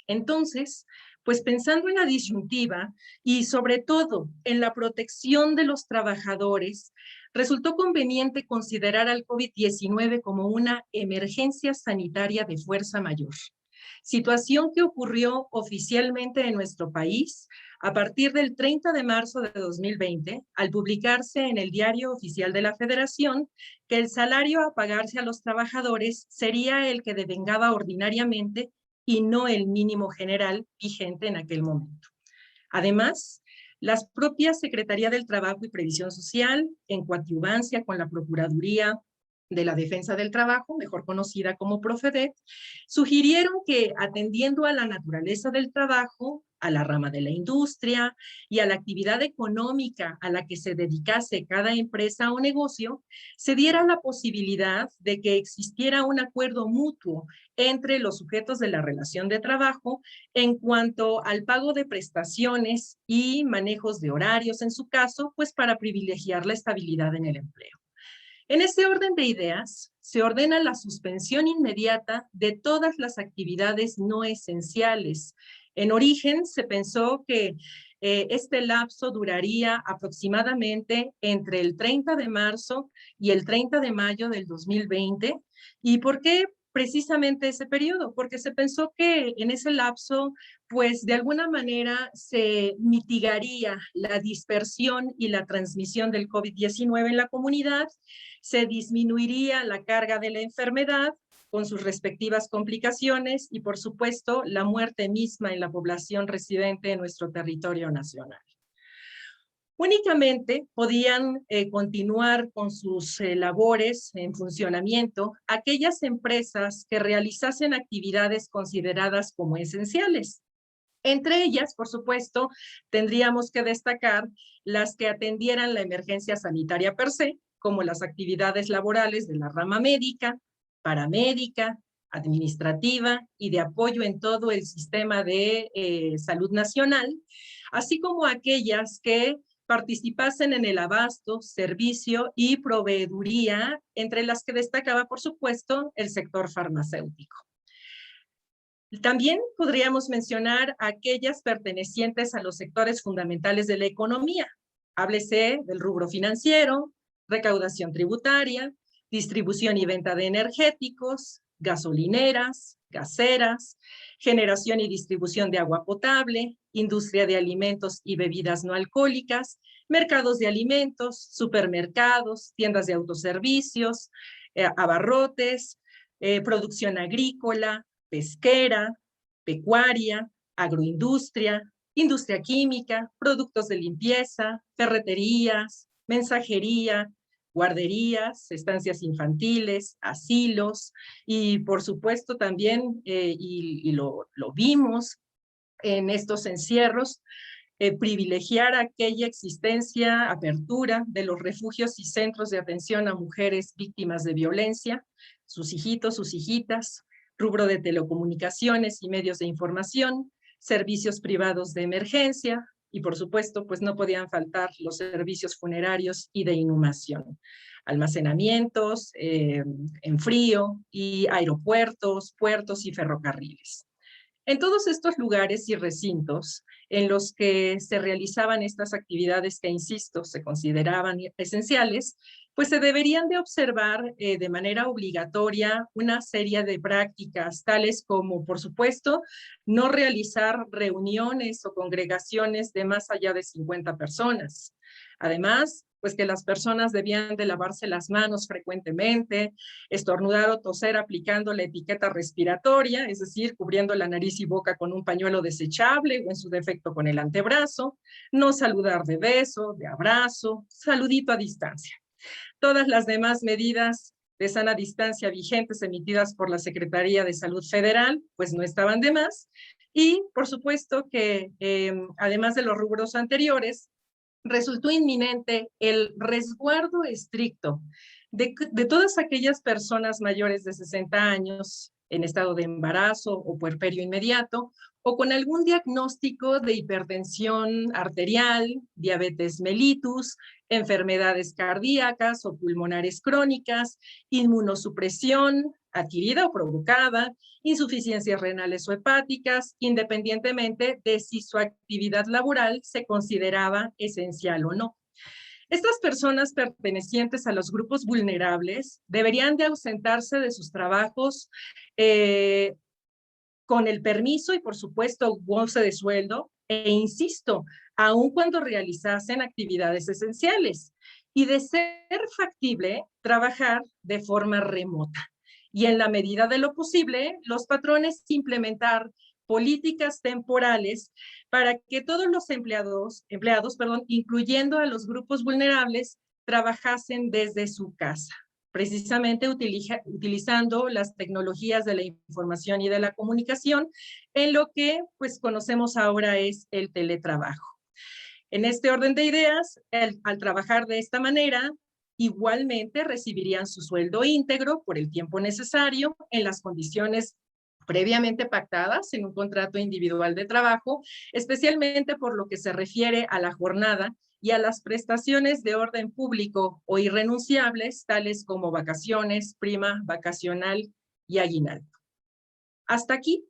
Entonces, pues pensando en la disyuntiva y sobre todo en la protección de los trabajadores, resultó conveniente considerar al COVID-19 como una emergencia sanitaria de fuerza mayor, situación que ocurrió oficialmente en nuestro país a partir del 30 de marzo de 2020, al publicarse en el Diario Oficial de la Federación que el salario a pagarse a los trabajadores sería el que devengaba ordinariamente y no el mínimo general vigente en aquel momento. Además, las propias Secretaría del Trabajo y Previsión Social, en coadyuvancia con la Procuraduría de la Defensa del Trabajo, mejor conocida como Profedet, sugirieron que atendiendo a la naturaleza del trabajo, a la rama de la industria y a la actividad económica a la que se dedicase cada empresa o negocio, se diera la posibilidad de que existiera un acuerdo mutuo entre los sujetos de la relación de trabajo en cuanto al pago de prestaciones y manejos de horarios en su caso, pues para privilegiar la estabilidad en el empleo. En ese orden de ideas, se ordena la suspensión inmediata de todas las actividades no esenciales. En origen se pensó que este lapso duraría aproximadamente entre el 30 de marzo y el 30 de mayo del 2020. ¿Y por qué precisamente ese periodo? Porque se pensó que en ese lapso, pues de alguna manera se mitigaría la dispersión y la transmisión del COVID-19 en la comunidad, se disminuiría la carga de la enfermedad con sus respectivas complicaciones y, por supuesto, la muerte misma en la población residente en nuestro territorio nacional. Únicamente podían continuar con sus labores en funcionamiento aquellas empresas que realizasen actividades consideradas como esenciales. Entre ellas, por supuesto, tendríamos que destacar las que atendieran la emergencia sanitaria per se, como las actividades laborales de la rama médica, paramédica, administrativa y de apoyo en todo el sistema de salud nacional, así como aquellas que participasen en el abasto, servicio y proveeduría, entre las que destacaba, por supuesto, el sector farmacéutico. También podríamos mencionar aquellas pertenecientes a los sectores fundamentales de la economía. Háblese del rubro financiero, recaudación tributaria, distribución y venta de energéticos, gasolineras, gaseras, generación y distribución de agua potable, industria de alimentos y bebidas no alcohólicas, mercados de alimentos, supermercados, tiendas de autoservicios, abarrotes, producción agrícola, pesquera, pecuaria, agroindustria, industria química, productos de limpieza, ferreterías, mensajería, guarderías, estancias infantiles, asilos y por supuesto también, lo vimos en estos encierros, privilegiar aquella existencia, apertura de los refugios y centros de atención a mujeres víctimas de violencia, sus hijitos, sus hijitas, rubro de telecomunicaciones y medios de información, servicios privados de emergencia, y por supuesto, pues no podían faltar los servicios funerarios y de inhumación, almacenamientos en frío y aeropuertos, puertos y ferrocarriles. En todos estos lugares y recintos en los que se realizaban estas actividades que, insisto, se consideraban esenciales, pues se deberían de observar de manera obligatoria una serie de prácticas, tales como, por supuesto, no realizar reuniones o congregaciones de más allá de 50 personas. Además, pues que las personas debían de lavarse las manos frecuentemente, estornudar o toser aplicando la etiqueta respiratoria, es decir, cubriendo la nariz y boca con un pañuelo desechable o en su defecto con el antebrazo, no saludar de beso, de abrazo, saludito a distancia. Todas las demás medidas de sana distancia vigentes emitidas por la Secretaría de Salud Federal, pues no estaban de más. Y por supuesto que además de los rubros anteriores, resultó inminente el resguardo estricto de todas aquellas personas mayores de 60 años en estado de embarazo o puerperio inmediato o con algún diagnóstico de hipertensión arterial, diabetes mellitus, enfermedades cardíacas o pulmonares crónicas, inmunosupresión adquirida o provocada, insuficiencias renales o hepáticas, independientemente de si su actividad laboral se consideraba esencial o no. Estas personas pertenecientes a los grupos vulnerables deberían de ausentarse de sus trabajos con el permiso y, por supuesto, goce de sueldo, e insisto, aun cuando realizasen actividades esenciales, y de ser factible, trabajar de forma remota. Y en la medida de lo posible, los patrones implementar políticas temporales para que todos los empleados, incluyendo a los grupos vulnerables, trabajasen desde su casa, precisamente utilizando las tecnologías de la información y de la comunicación en lo que pues conocemos ahora es el teletrabajo. En este orden de ideas, al trabajar de esta manera, igualmente recibirían su sueldo íntegro por el tiempo necesario en las condiciones previamente pactadas en un contrato individual de trabajo, especialmente por lo que se refiere a la jornada y a las prestaciones de orden público o irrenunciables, tales como vacaciones, prima vacacional y aguinaldo. Hasta aquí,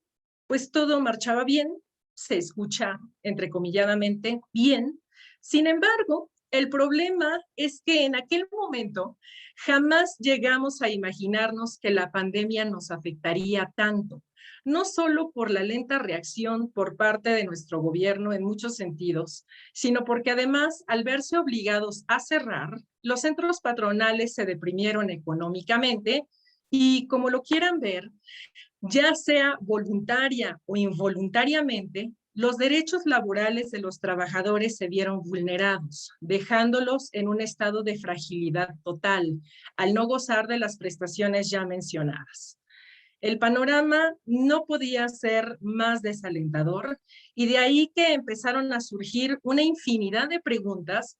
pues todo marchaba bien, se escucha entrecomilladamente bien. Sin embargo, el problema es que en aquel momento jamás llegamos a imaginarnos que la pandemia nos afectaría tanto, no solo por la lenta reacción por parte de nuestro gobierno en muchos sentidos, sino porque además, al verse obligados a cerrar, los centros patronales se deprimieron económicamente y, como lo quieran ver, ya sea voluntaria o involuntariamente, los derechos laborales de los trabajadores se vieron vulnerados, dejándolos en un estado de fragilidad total, al no gozar de las prestaciones ya mencionadas. El panorama no podía ser más desalentador y de ahí que empezaron a surgir una infinidad de preguntas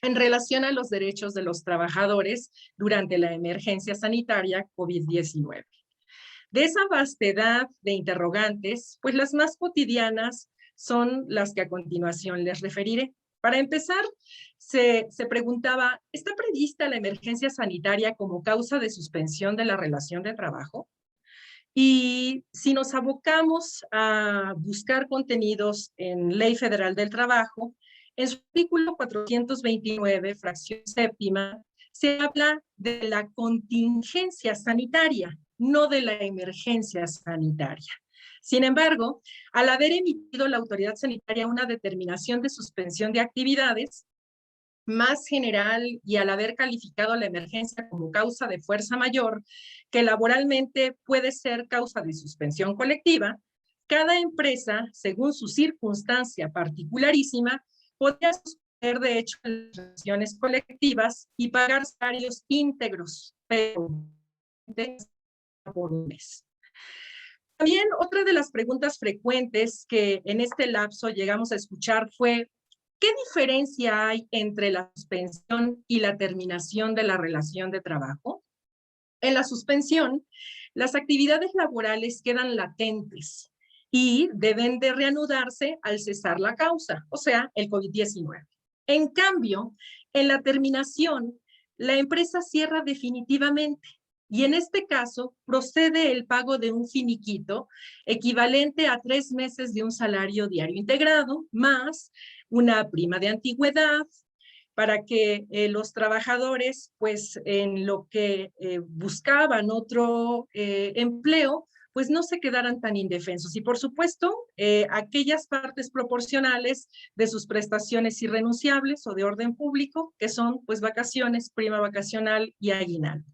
en relación a los derechos de los trabajadores durante la emergencia sanitaria COVID-19. De esa vastedad de interrogantes, pues las más cotidianas son las que a continuación les referiré. Para empezar, se preguntaba, ¿está prevista la emergencia sanitaria como causa de suspensión de la relación de trabajo? Y si nos abocamos a buscar contenidos en Ley Federal del Trabajo, en su artículo 429, fracción séptima, se habla de la contingencia sanitaria, no de la emergencia sanitaria. Sin embargo, al haber emitido la autoridad sanitaria una determinación de suspensión de actividades más general y al haber calificado la emergencia como causa de fuerza mayor, que laboralmente puede ser causa de suspensión colectiva, cada empresa, según su circunstancia particularísima, podría suspender de hecho las relaciones colectivas y pagar salarios íntegros, pero por un mes. También otra de las preguntas frecuentes que en este lapso llegamos a escuchar fue, ¿qué diferencia hay entre la suspensión y la terminación de la relación de trabajo? En la suspensión, las actividades laborales quedan latentes y deben de reanudarse al cesar la causa, o sea, el COVID-19. En cambio, en la terminación, la empresa cierra definitivamente Y en este caso, procede el pago de un finiquito equivalente a 3 meses de un salario diario integrado, más una prima de antigüedad, para que los trabajadores, pues en lo que buscaban otro empleo, pues no se quedaran tan indefensos. Y por supuesto, aquellas partes proporcionales de sus prestaciones irrenunciables o de orden público, que son pues vacaciones, prima vacacional y aguinaldo.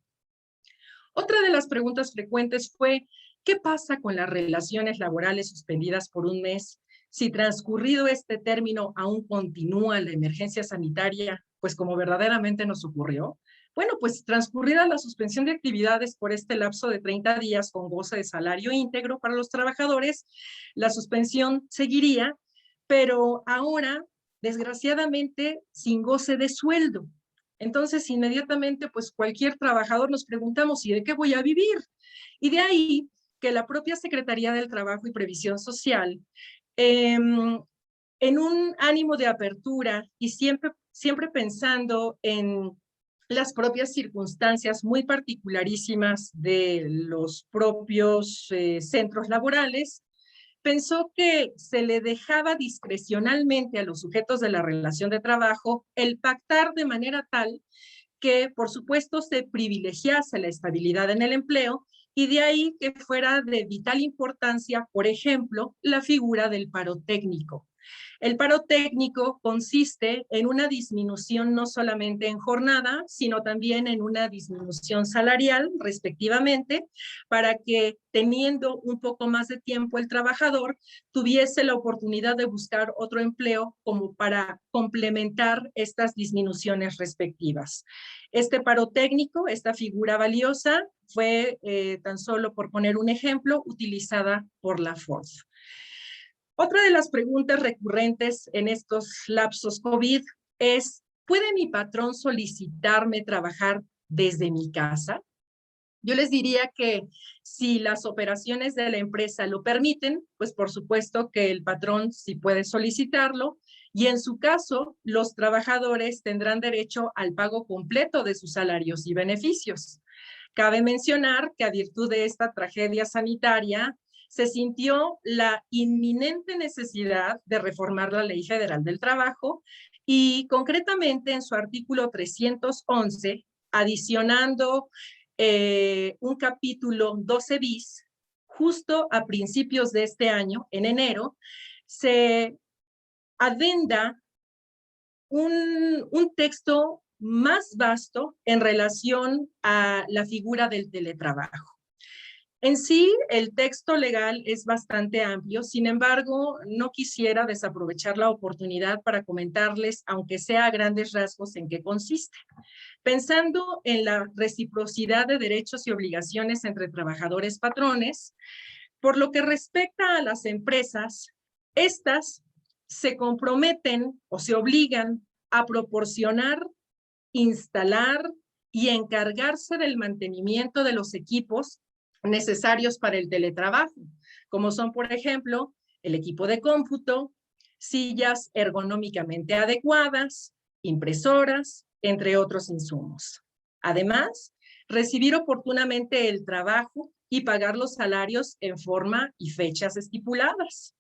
Otra de las preguntas frecuentes fue, ¿qué pasa con las relaciones laborales suspendidas por un mes? Si transcurrido este término aún continúa la emergencia sanitaria, pues como verdaderamente nos ocurrió. Bueno, pues transcurrida la suspensión de actividades por este lapso de 30 días con goce de salario íntegro para los trabajadores, la suspensión seguiría, pero ahora, desgraciadamente, sin goce de sueldo. Entonces, inmediatamente, pues cualquier trabajador nos preguntamos, ¿y de qué voy a vivir? Y de ahí que la propia Secretaría del Trabajo y Previsión Social, en un ánimo de apertura y siempre pensando en las propias circunstancias muy particularísimas de los propios centros laborales, pensó que se le dejaba discrecionalmente a los sujetos de la relación de trabajo el pactar de manera tal que, por supuesto, se privilegiase la estabilidad en el empleo y de ahí que fuera de vital importancia, por ejemplo, la figura del paro técnico. El paro técnico consiste en una disminución no solamente en jornada, sino también en una disminución salarial, respectivamente, para que teniendo un poco más de tiempo el trabajador tuviese la oportunidad de buscar otro empleo como para complementar estas disminuciones respectivas. Este paro técnico, esta figura valiosa, fue, tan solo por poner un ejemplo, utilizada por la Ford. Otra de las preguntas recurrentes en estos lapsos COVID es, ¿puede mi patrón solicitarme trabajar desde mi casa? Yo les diría que si las operaciones de la empresa lo permiten, pues por supuesto que el patrón sí puede solicitarlo y en su caso los trabajadores tendrán derecho al pago completo de sus salarios y beneficios. Cabe mencionar que a virtud de esta tragedia sanitaria, se sintió la inminente necesidad de reformar la Ley Federal del Trabajo y concretamente en su artículo 311, adicionando un capítulo 12 bis, justo a principios de este año, en enero, se adenda un texto más vasto en relación a la figura del teletrabajo. En sí, el texto legal es bastante amplio, sin embargo, no quisiera desaprovechar la oportunidad para comentarles, aunque sea a grandes rasgos, en qué consiste. Pensando en la reciprocidad de derechos y obligaciones entre trabajadores patrones, por lo que respecta a las empresas, estas se comprometen o se obligan a proporcionar, instalar y encargarse del mantenimiento de los equipos necesarios para el teletrabajo, como son, por ejemplo, el equipo de cómputo, sillas ergonómicamente adecuadas, impresoras, entre otros insumos. Además, recibir oportunamente el trabajo y pagar los salarios en forma y fechas estipuladas.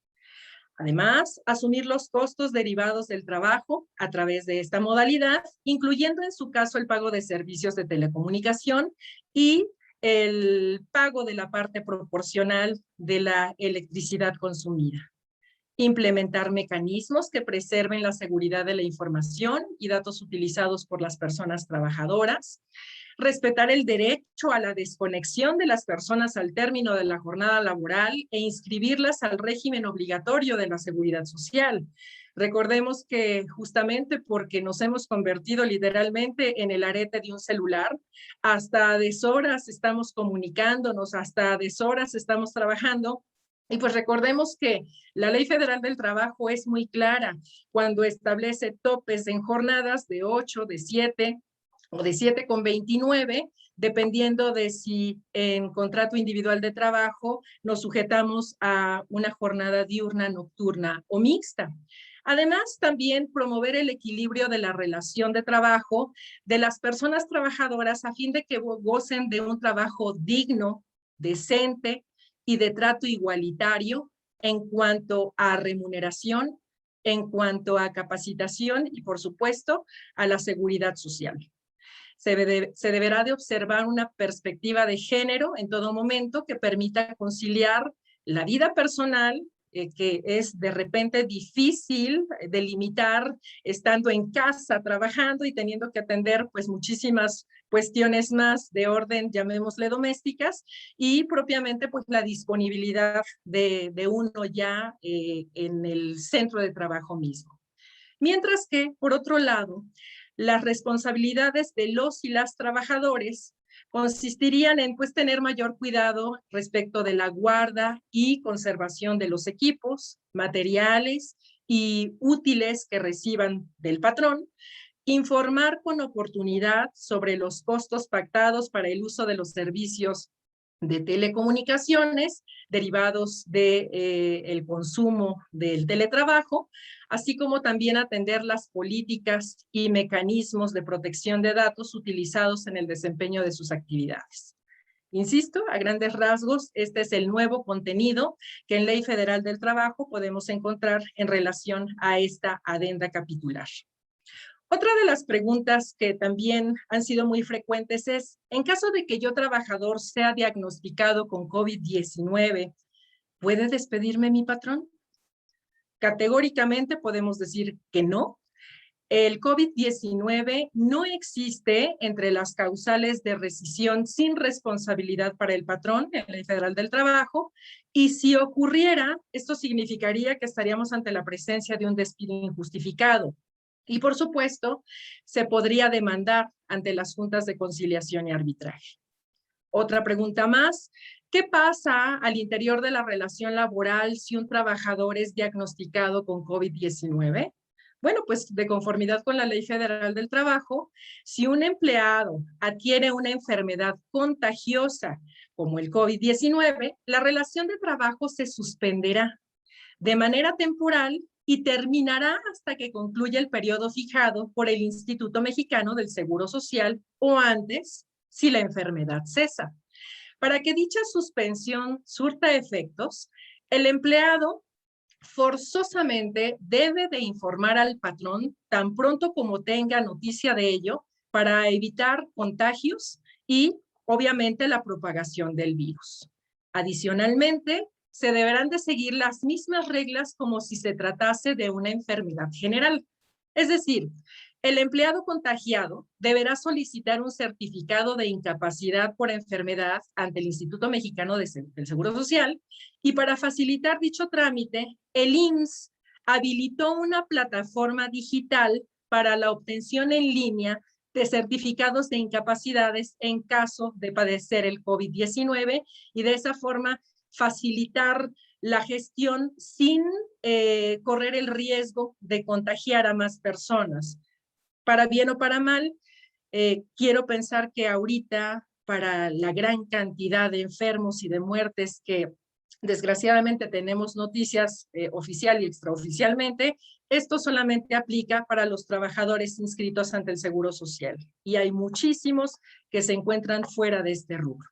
Además, asumir los costos derivados del trabajo a través de esta modalidad, incluyendo en su caso el pago de servicios de telecomunicación y el pago de la parte proporcional de la electricidad consumida. Implementar mecanismos que preserven la seguridad de la información y datos utilizados por las personas trabajadoras. Respetar el derecho a la desconexión de las personas al término de la jornada laboral e inscribirlas al régimen obligatorio de la seguridad social. Recordemos que justamente porque nos hemos convertido literalmente en el arete de un celular, hasta a deshoras estamos comunicándonos, hasta a deshoras estamos trabajando. Y pues recordemos que la Ley Federal del Trabajo es muy clara cuando establece topes en jornadas de 8, de 7 o de 7,29, dependiendo de si en contrato individual de trabajo nos sujetamos a una jornada diurna, nocturna o mixta. Además, también promover el equilibrio de la relación de trabajo de las personas trabajadoras a fin de que gocen de un trabajo digno, decente y de trato igualitario en cuanto a remuneración, en cuanto a capacitación y, por supuesto, a la seguridad social. Se deberá de observar una perspectiva de género en todo momento que permita conciliar la vida personal, que es de repente difícil delimitar estando en casa trabajando y teniendo que atender pues muchísimas cuestiones más de orden, llamémosle domésticas, y propiamente pues la disponibilidad de uno ya en el centro de trabajo mismo. Mientras que, por otro lado, las responsabilidades de los y las trabajadores consistirían en pues tener mayor cuidado respecto de la guarda y conservación de los equipos, materiales y útiles que reciban del patrón, informar con oportunidad sobre los costos pactados para el uso de los servicios de telecomunicaciones derivados del consumo del teletrabajo, así como también atender las políticas y mecanismos de protección de datos utilizados en el desempeño de sus actividades. Insisto, a grandes rasgos, este es el nuevo contenido que en Ley Federal del Trabajo podemos encontrar en relación a esta adenda capitular. Otra de las preguntas que también han sido muy frecuentes es, en caso de que yo trabajador sea diagnosticado con COVID-19, ¿puede despedirme mi patrón? Categóricamente podemos decir que no. El COVID-19 no existe entre las causales de rescisión sin responsabilidad para el patrón en la Ley Federal del Trabajo, y si ocurriera, esto significaría que estaríamos ante la presencia de un despido injustificado. Y por supuesto, se podría demandar ante las juntas de conciliación y arbitraje. Otra pregunta más, ¿qué pasa al interior de la relación laboral si un trabajador es diagnosticado con COVID-19? Bueno, pues de conformidad con la Ley Federal del Trabajo, si un empleado adquiere una enfermedad contagiosa como el COVID-19, la relación de trabajo se suspenderá de manera temporal y terminará hasta que concluya el periodo fijado por el Instituto Mexicano del Seguro Social o antes, si la enfermedad cesa. Para que dicha suspensión surta efectos, el empleado forzosamente debe de informar al patrón tan pronto como tenga noticia de ello para evitar contagios y, obviamente, la propagación del virus. Adicionalmente, se deberán de seguir las mismas reglas como si se tratase de una enfermedad general. Es decir, el empleado contagiado deberá solicitar un certificado de incapacidad por enfermedad ante el Instituto Mexicano del Seguro Social, y para facilitar dicho trámite, el IMSS habilitó una plataforma digital para la obtención en línea de certificados de incapacidades en caso de padecer el COVID-19 y de esa forma facilitar la gestión sin correr el riesgo de contagiar a más personas. Para bien o para mal, quiero pensar que ahorita, para la gran cantidad de enfermos y de muertes que desgraciadamente tenemos noticias oficial y extraoficialmente, esto solamente aplica para los trabajadores inscritos ante el Seguro Social. Y hay muchísimos que se encuentran fuera de este rubro.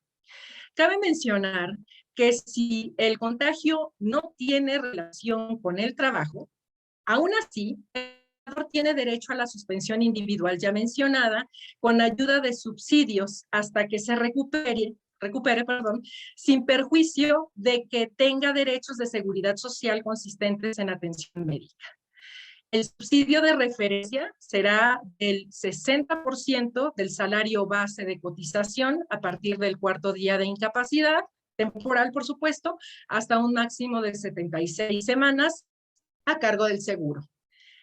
Cabe mencionar que si el contagio no tiene relación con el trabajo, aún así, el trabajador tiene derecho a la suspensión individual ya mencionada, con ayuda de subsidios hasta que se recupere, sin perjuicio de que tenga derechos de seguridad social consistentes en atención médica. El subsidio de referencia será del 60% del salario base de cotización a partir del cuarto día de incapacidad, temporal por supuesto, hasta un máximo de 76 semanas a cargo del seguro.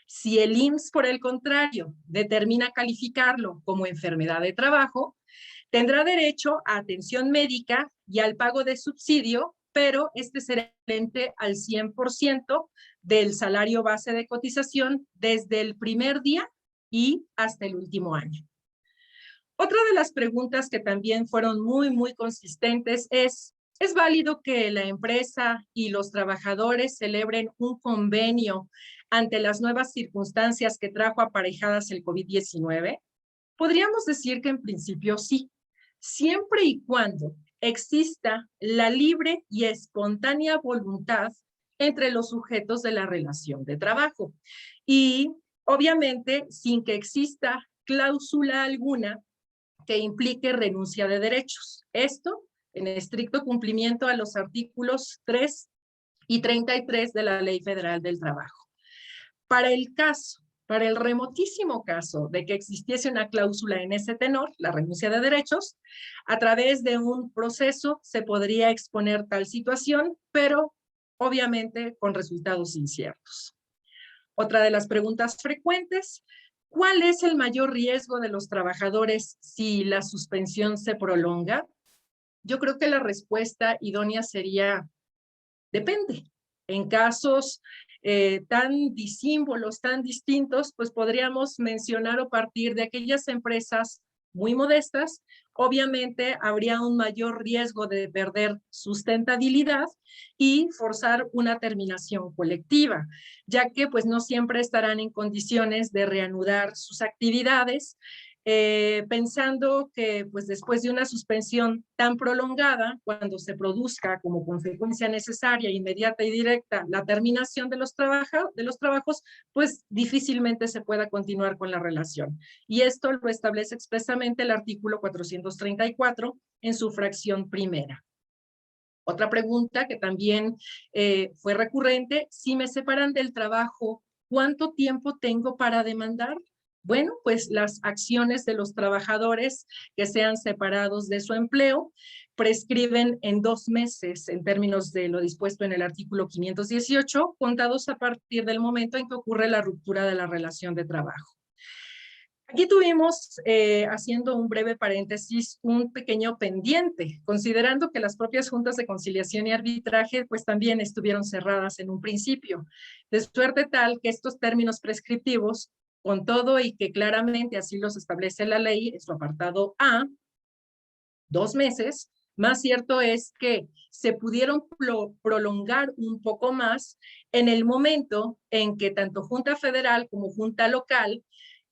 Si el IMSS, por el contrario, determina calificarlo como enfermedad de trabajo, tendrá derecho a atención médica y al pago de subsidio, pero este será equivalente al 100% del salario base de cotización desde el primer día y hasta el último año. Otra de las preguntas que también fueron muy consistentes es, Es válido que la empresa y los trabajadores celebren un convenio ante las nuevas circunstancias que trajo aparejadas el COVID-19. Podríamos decir que en principio sí, siempre y cuando exista la libre y espontánea voluntad entre los sujetos de la relación de trabajo y obviamente sin que exista cláusula alguna que implique renuncia de derechos. Esto en estricto cumplimiento a los artículos 3 y 33 de la Ley Federal del Trabajo. Para el remotísimo caso de que existiese una cláusula en ese tenor, la renuncia de derechos, a través de un proceso se podría exponer tal situación, pero obviamente con resultados inciertos. Otra de las preguntas frecuentes: ¿cuál es el mayor riesgo de los trabajadores si la suspensión se prolonga? Yo creo que la respuesta idónea sería: depende. En casos tan disímbolos, tan distintos, pues podríamos mencionar o partir de aquellas empresas muy modestas. Obviamente habría un mayor riesgo de perder sustentabilidad y forzar una terminación colectiva, ya que pues no siempre estarán en condiciones de reanudar sus actividades, pensando que pues después de una suspensión tan prolongada, cuando se produzca como consecuencia necesaria, inmediata y directa la terminación de los trabajos, pues difícilmente se pueda continuar con la relación. Y esto lo establece expresamente el artículo 434 en su fracción primera. Otra pregunta que también fue recurrente: si me separan del trabajo, ¿cuánto tiempo tengo para demandar? Bueno, pues las acciones de los trabajadores que sean separados de su empleo prescriben en 2 meses en términos de lo dispuesto en el artículo 518, contados a partir del momento en que ocurre la ruptura de la relación de trabajo. Aquí tuvimos, haciendo un breve paréntesis, un pequeño pendiente, considerando que las propias juntas de conciliación y arbitraje pues también estuvieron cerradas en un principio, de suerte tal que estos términos prescriptivos, con todo y que claramente así los establece la ley en su apartado A, 2 meses, más cierto es que se pudieron prolongar un poco más en el momento en que tanto Junta Federal como Junta Local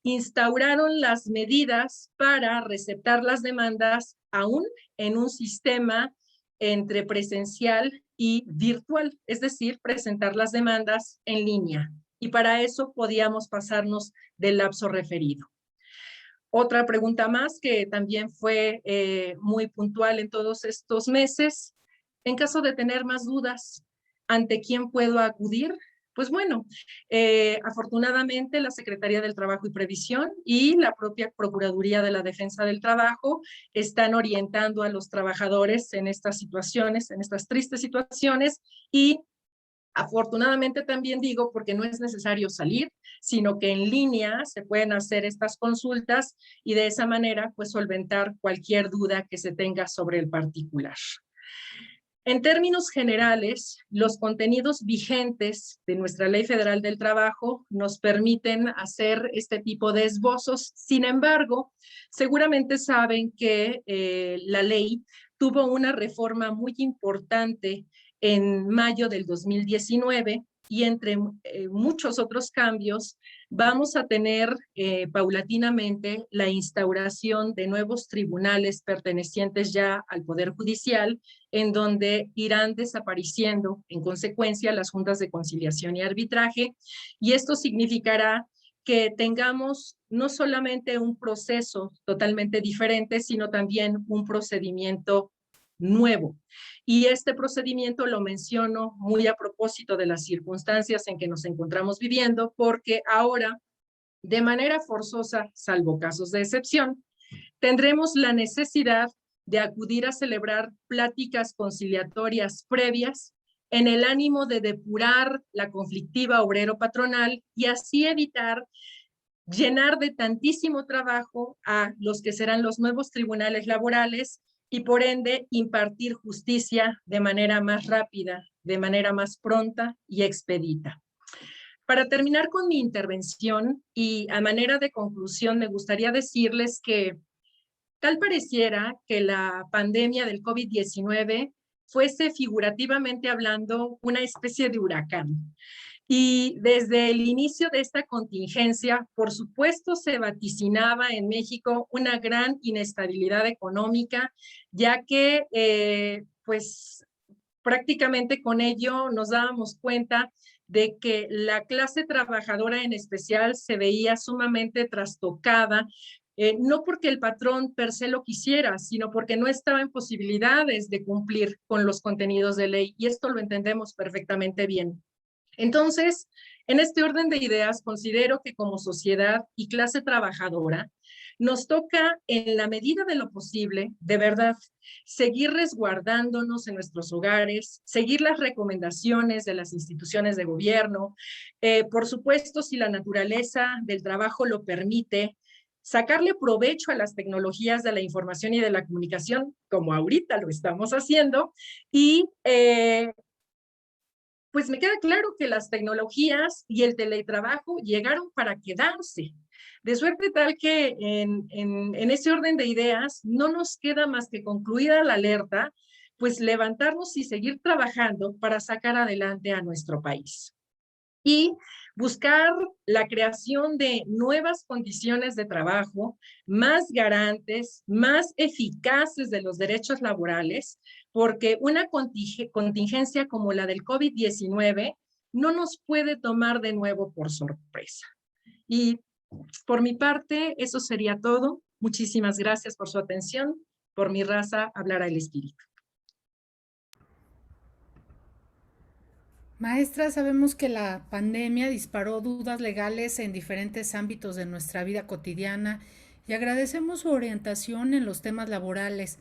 instauraron las medidas para receptar las demandas aún en un sistema entre presencial y virtual, es decir, presentar las demandas en línea. Y para eso podíamos pasarnos del lapso referido. Otra pregunta más que también fue muy puntual en todos estos meses: en caso de tener más dudas, ¿ante quién puedo acudir? Pues bueno, afortunadamente la Secretaría del Trabajo y Previsión y la propia Procuraduría de la Defensa del Trabajo están orientando a los trabajadores en estas situaciones, en estas tristes situaciones, y afortunadamente también digo porque no es necesario salir, sino que en línea se pueden hacer estas consultas y de esa manera pues solventar cualquier duda que se tenga sobre el particular. En términos generales, los contenidos vigentes de nuestra Ley Federal del Trabajo nos permiten hacer este tipo de esbozos. Sin embargo, seguramente saben que la ley tuvo una reforma muy importante en mayo del 2019 y entre muchos otros cambios vamos a tener paulatinamente la instauración de nuevos tribunales pertenecientes ya al Poder Judicial, en donde irán desapareciendo en consecuencia las juntas de conciliación y arbitraje, y esto significará que tengamos no solamente un proceso totalmente diferente, sino también un procedimiento nuevo. Y este procedimiento lo menciono muy a propósito de las circunstancias en que nos encontramos viviendo, porque ahora, de manera forzosa, salvo casos de excepción, tendremos la necesidad de acudir a celebrar pláticas conciliatorias previas en el ánimo de depurar la conflictiva obrero-patronal y así evitar llenar de tantísimo trabajo a los que serán los nuevos tribunales laborales y por ende impartir justicia de manera más rápida, de manera más pronta y expedita. Para terminar con mi intervención y a manera de conclusión, me gustaría decirles que tal pareciera que la pandemia del COVID-19 fuese figurativamente hablando una especie de huracán. Y desde el inicio de esta contingencia, por supuesto, se vaticinaba en México una gran inestabilidad económica, ya que pues prácticamente con ello nos dábamos cuenta de que la clase trabajadora en especial se veía sumamente trastocada, no porque el patrón per se lo quisiera, sino porque no estaba en posibilidades de cumplir con los contenidos de ley, y esto lo entendemos perfectamente bien. Entonces, en este orden de ideas, considero que como sociedad y clase trabajadora, nos toca, en la medida de lo posible, de verdad, seguir resguardándonos en nuestros hogares, seguir las recomendaciones de las instituciones de gobierno, por supuesto, si la naturaleza del trabajo lo permite, sacarle provecho a las tecnologías de la información y de la comunicación, como ahorita lo estamos haciendo, y pues me queda claro que las tecnologías y el teletrabajo llegaron para quedarse. De suerte tal que en ese orden de ideas no nos queda más que concluida la alerta, pues levantarnos y seguir trabajando para sacar adelante a nuestro país. Y buscar la creación de nuevas condiciones de trabajo más garantes, más eficaces de los derechos laborales, porque una contingencia como la del COVID-19 no nos puede tomar de nuevo por sorpresa. Y por mi parte, eso sería todo. Muchísimas gracias por su atención. Por mi raza, hablará el espíritu. Maestra, sabemos que la pandemia disparó dudas legales en diferentes ámbitos de nuestra vida cotidiana y agradecemos su orientación en los temas laborales.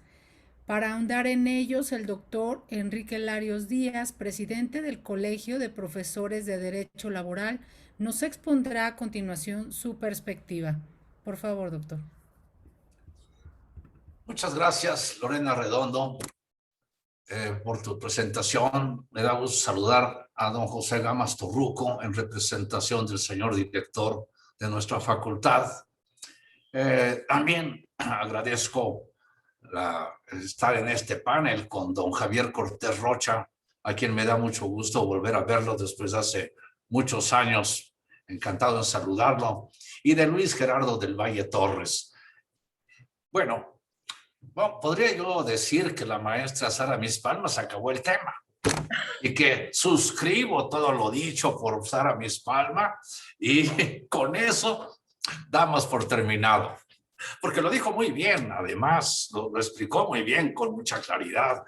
Para ahondar en ellos, el doctor Enrique Larios Díaz, presidente del Colegio de Profesores de Derecho Laboral, nos expondrá a continuación su perspectiva. Por favor, doctor. Muchas gracias, Lorena Redondo, por tu presentación. Me da gusto saludar a don José Gamas Torruco en representación del señor director de nuestra facultad. También agradezco estar en este panel con don Javier Cortés Rocha, a quien me da mucho gusto volver a verlo después de hace muchos años. Encantado en saludarlo. Y de Luis Gerardo del Valle Torres. Bueno, podría yo decir que la maestra Sara Mis Palmas acabó el tema y que suscribo todo lo dicho por Sara Mis Palmas y con eso damos por terminado. Porque lo dijo muy bien, además, lo explicó muy bien, con mucha claridad.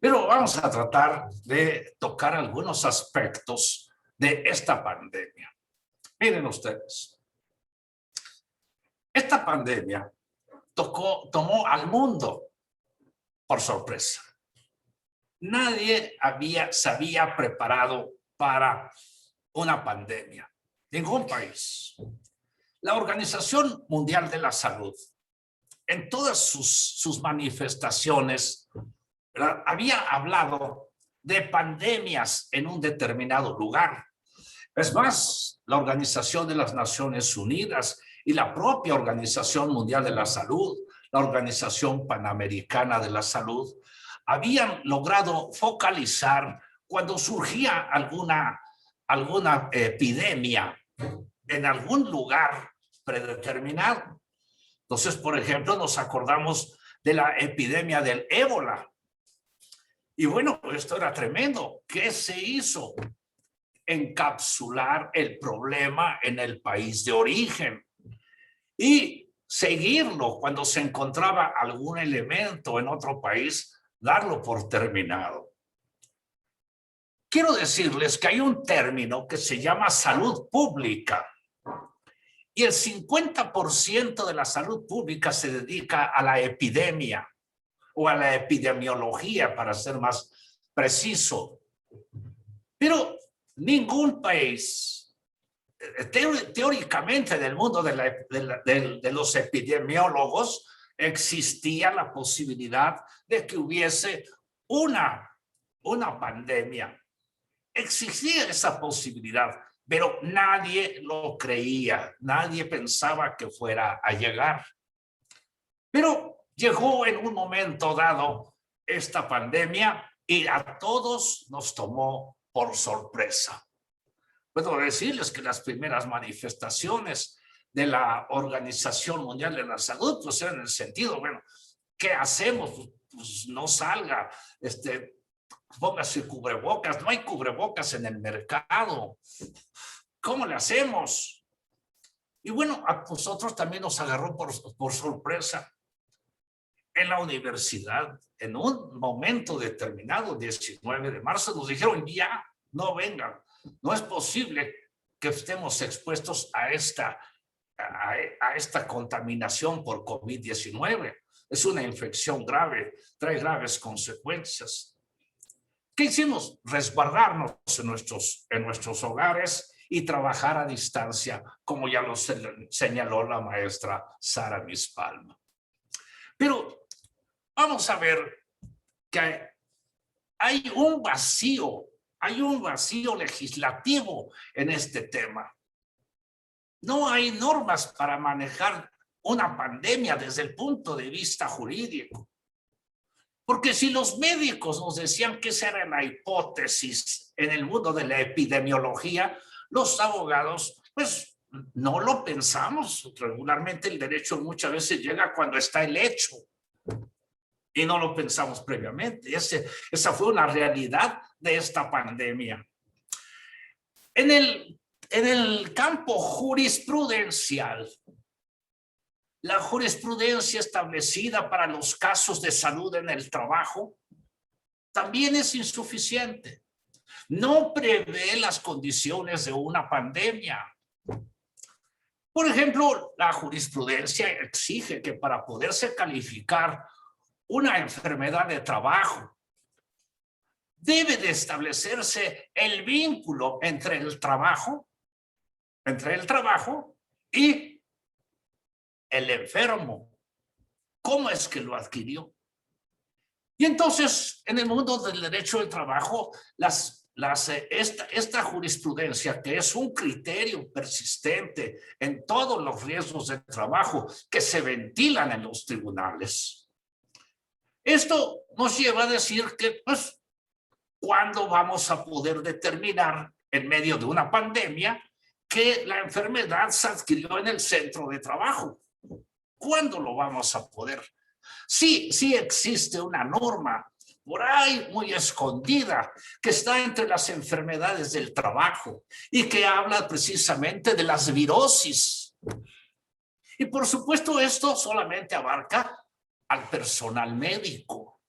Pero vamos a tratar de tocar algunos aspectos de esta pandemia. Miren ustedes, esta pandemia tomó al mundo por sorpresa. Nadie se había preparado para una pandemia, ningún país. La Organización Mundial de la Salud, en todas sus manifestaciones, ¿verdad?, había hablado de pandemias en un determinado lugar. Es más, la Organización de las Naciones Unidas y la propia Organización Mundial de la Salud, la Organización Panamericana de la Salud, habían logrado focalizar cuando surgía alguna epidemia en algún lugar predeterminado. Entonces, por ejemplo, nos acordamos de la epidemia del ébola. Y bueno, esto era tremendo. ¿Qué se hizo? Encapsular el problema en el país de origen y seguirlo cuando se encontraba algún elemento en otro país, darlo por terminado. Quiero decirles que hay un término que se llama salud pública y el 50% de la salud pública se dedica a la epidemia o a la epidemiología, para ser más preciso. Pero ningún país, teóricamente del mundo de los epidemiólogos, existía la posibilidad de que hubiese una pandemia. Existía esa posibilidad, pero nadie lo creía, nadie pensaba que fuera a llegar. Pero llegó en un momento dado esta pandemia y a todos nos tomó por sorpresa. Puedo decirles que las primeras manifestaciones de la Organización Mundial de la Salud, pues eran en el sentido, bueno, ¿qué hacemos? Pues no salga, póngase cubrebocas, no hay cubrebocas en el mercado. ¿Cómo le hacemos? Y bueno, a nosotros también nos agarró por sorpresa. En la universidad, en un momento determinado, 19 de marzo, nos dijeron ya, no vengan, no es posible que estemos expuestos a esta contaminación por COVID-19. Es una infección grave, trae graves consecuencias. ¿Qué hicimos? Resguardarnos en nuestros hogares y trabajar a distancia, como ya lo señaló la maestra Sara Mispalma. Pero vamos a ver que hay un vacío legislativo en este tema. No hay normas para manejar una pandemia desde el punto de vista jurídico. Porque si los médicos nos decían que esa era la hipótesis en el mundo de la epidemiología, los abogados, pues no lo pensamos. Regularmente el derecho muchas veces llega cuando está el hecho y no lo pensamos previamente. Esa fue una realidad de esta pandemia. En el campo jurisprudencial, la jurisprudencia establecida para los casos de salud en el trabajo también es insuficiente. No prevé las condiciones de una pandemia. Por ejemplo, la jurisprudencia exige que para poderse calificar una enfermedad de trabajo, debe de establecerse el vínculo entre el trabajo y el enfermo. ¿Cómo es que lo adquirió? Y entonces, en el mundo del derecho del trabajo, esta jurisprudencia, que es un criterio persistente en todos los riesgos de trabajo que se ventilan en los tribunales, esto nos lleva a decir que, pues, ¿cuándo vamos a poder determinar en medio de una pandemia que la enfermedad se adquirió en el centro de trabajo? ¿Cuándo lo vamos a poder? Sí existe una norma por ahí muy escondida que está entre las enfermedades del trabajo y que habla precisamente de las virosis. Y por supuesto esto solamente abarca al personal médico.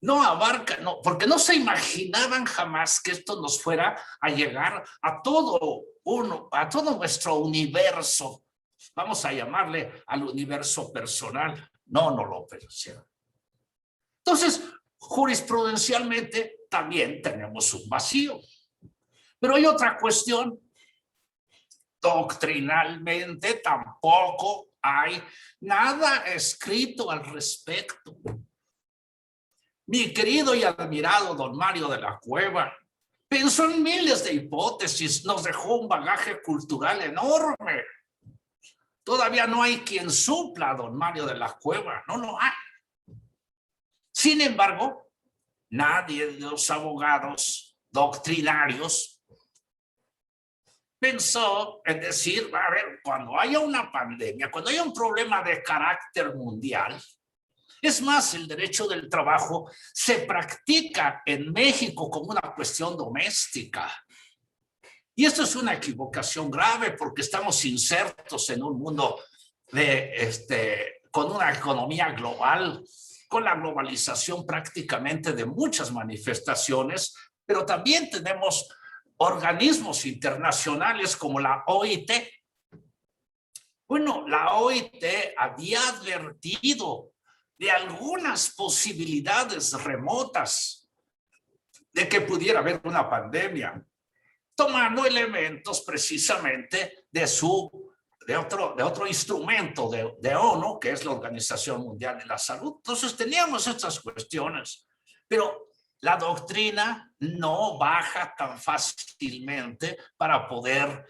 No abarca, no, porque no se imaginaban jamás que esto nos fuera a llegar a todo nuestro universo. Vamos a llamarle al universo personal. No lo pensaron. Entonces, jurisprudencialmente también tenemos un vacío. Pero hay otra cuestión. Doctrinalmente tampoco hay nada escrito al respecto. Mi querido y admirado don Mario de la Cueva pensó en miles de hipótesis, nos dejó un bagaje cultural enorme. Todavía no hay quien supla a don Mario de la Cueva, no lo hay. Sin embargo, nadie de los abogados doctrinarios pensó en decir, a ver, cuando haya una pandemia, cuando haya un problema de carácter mundial, es más, el derecho del trabajo se practica en México como una cuestión doméstica. Y esto es una equivocación grave porque estamos insertos en un mundo con una economía global, con la globalización prácticamente de muchas manifestaciones, pero también tenemos organismos internacionales como la OIT. Bueno, la OIT había advertido de algunas posibilidades remotas de que pudiera haber una pandemia, tomando elementos precisamente de otro instrumento de ONU, que es la Organización Mundial de la Salud. Entonces teníamos estas cuestiones, pero la doctrina no baja tan fácilmente para poder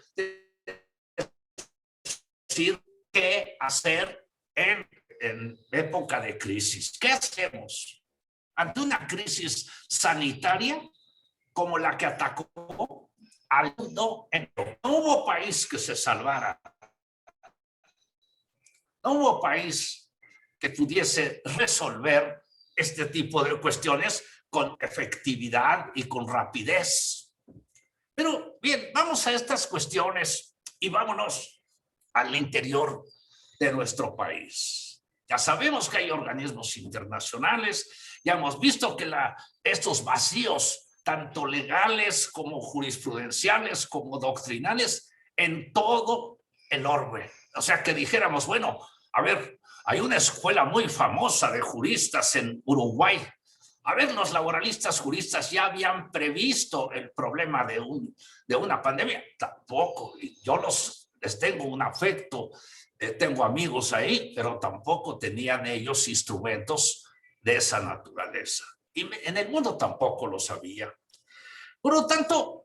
decir qué hacer en época de crisis. ¿Qué hacemos? ante una crisis sanitaria como la que atacó al mundo entero. No hubo país que se salvara. No hubo país que pudiese resolver este tipo de cuestiones con efectividad y con rapidez. Pero bien, vamos a estas cuestiones y vámonos al interior de nuestro país. Ya sabemos que hay organismos internacionales, ya hemos visto que estos vacíos, tanto legales como jurisprudenciales, como doctrinales, en todo el orbe. O sea, que dijéramos, bueno, a ver, hay una escuela muy famosa de juristas en Uruguay. A ver, los laboralistas juristas ya habían previsto el problema de una pandemia. Tampoco. Yo les tengo un afecto, tengo amigos ahí, pero tampoco tenían ellos instrumentos de esa naturaleza. Y en el mundo tampoco lo sabía. Por lo tanto,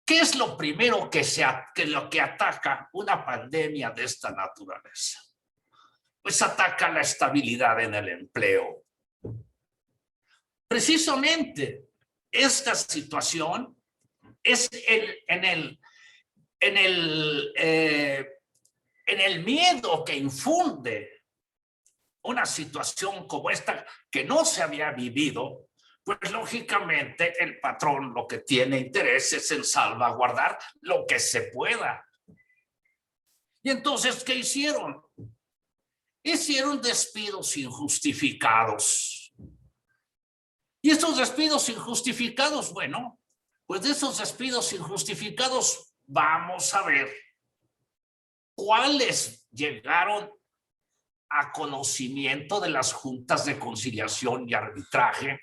¿qué es lo primero que ataca una pandemia de esta naturaleza? Pues ataca la estabilidad en el empleo. Precisamente esta situación es en el miedo que infunde una situación como esta que no se había vivido, pues lógicamente el patrón lo que tiene interés es en salvaguardar lo que se pueda. Y entonces, ¿qué hicieron? Hicieron despidos injustificados. Y estos despidos injustificados, bueno, pues de esos despidos injustificados vamos a ver cuáles llegaron a conocimiento de las juntas de conciliación y arbitraje.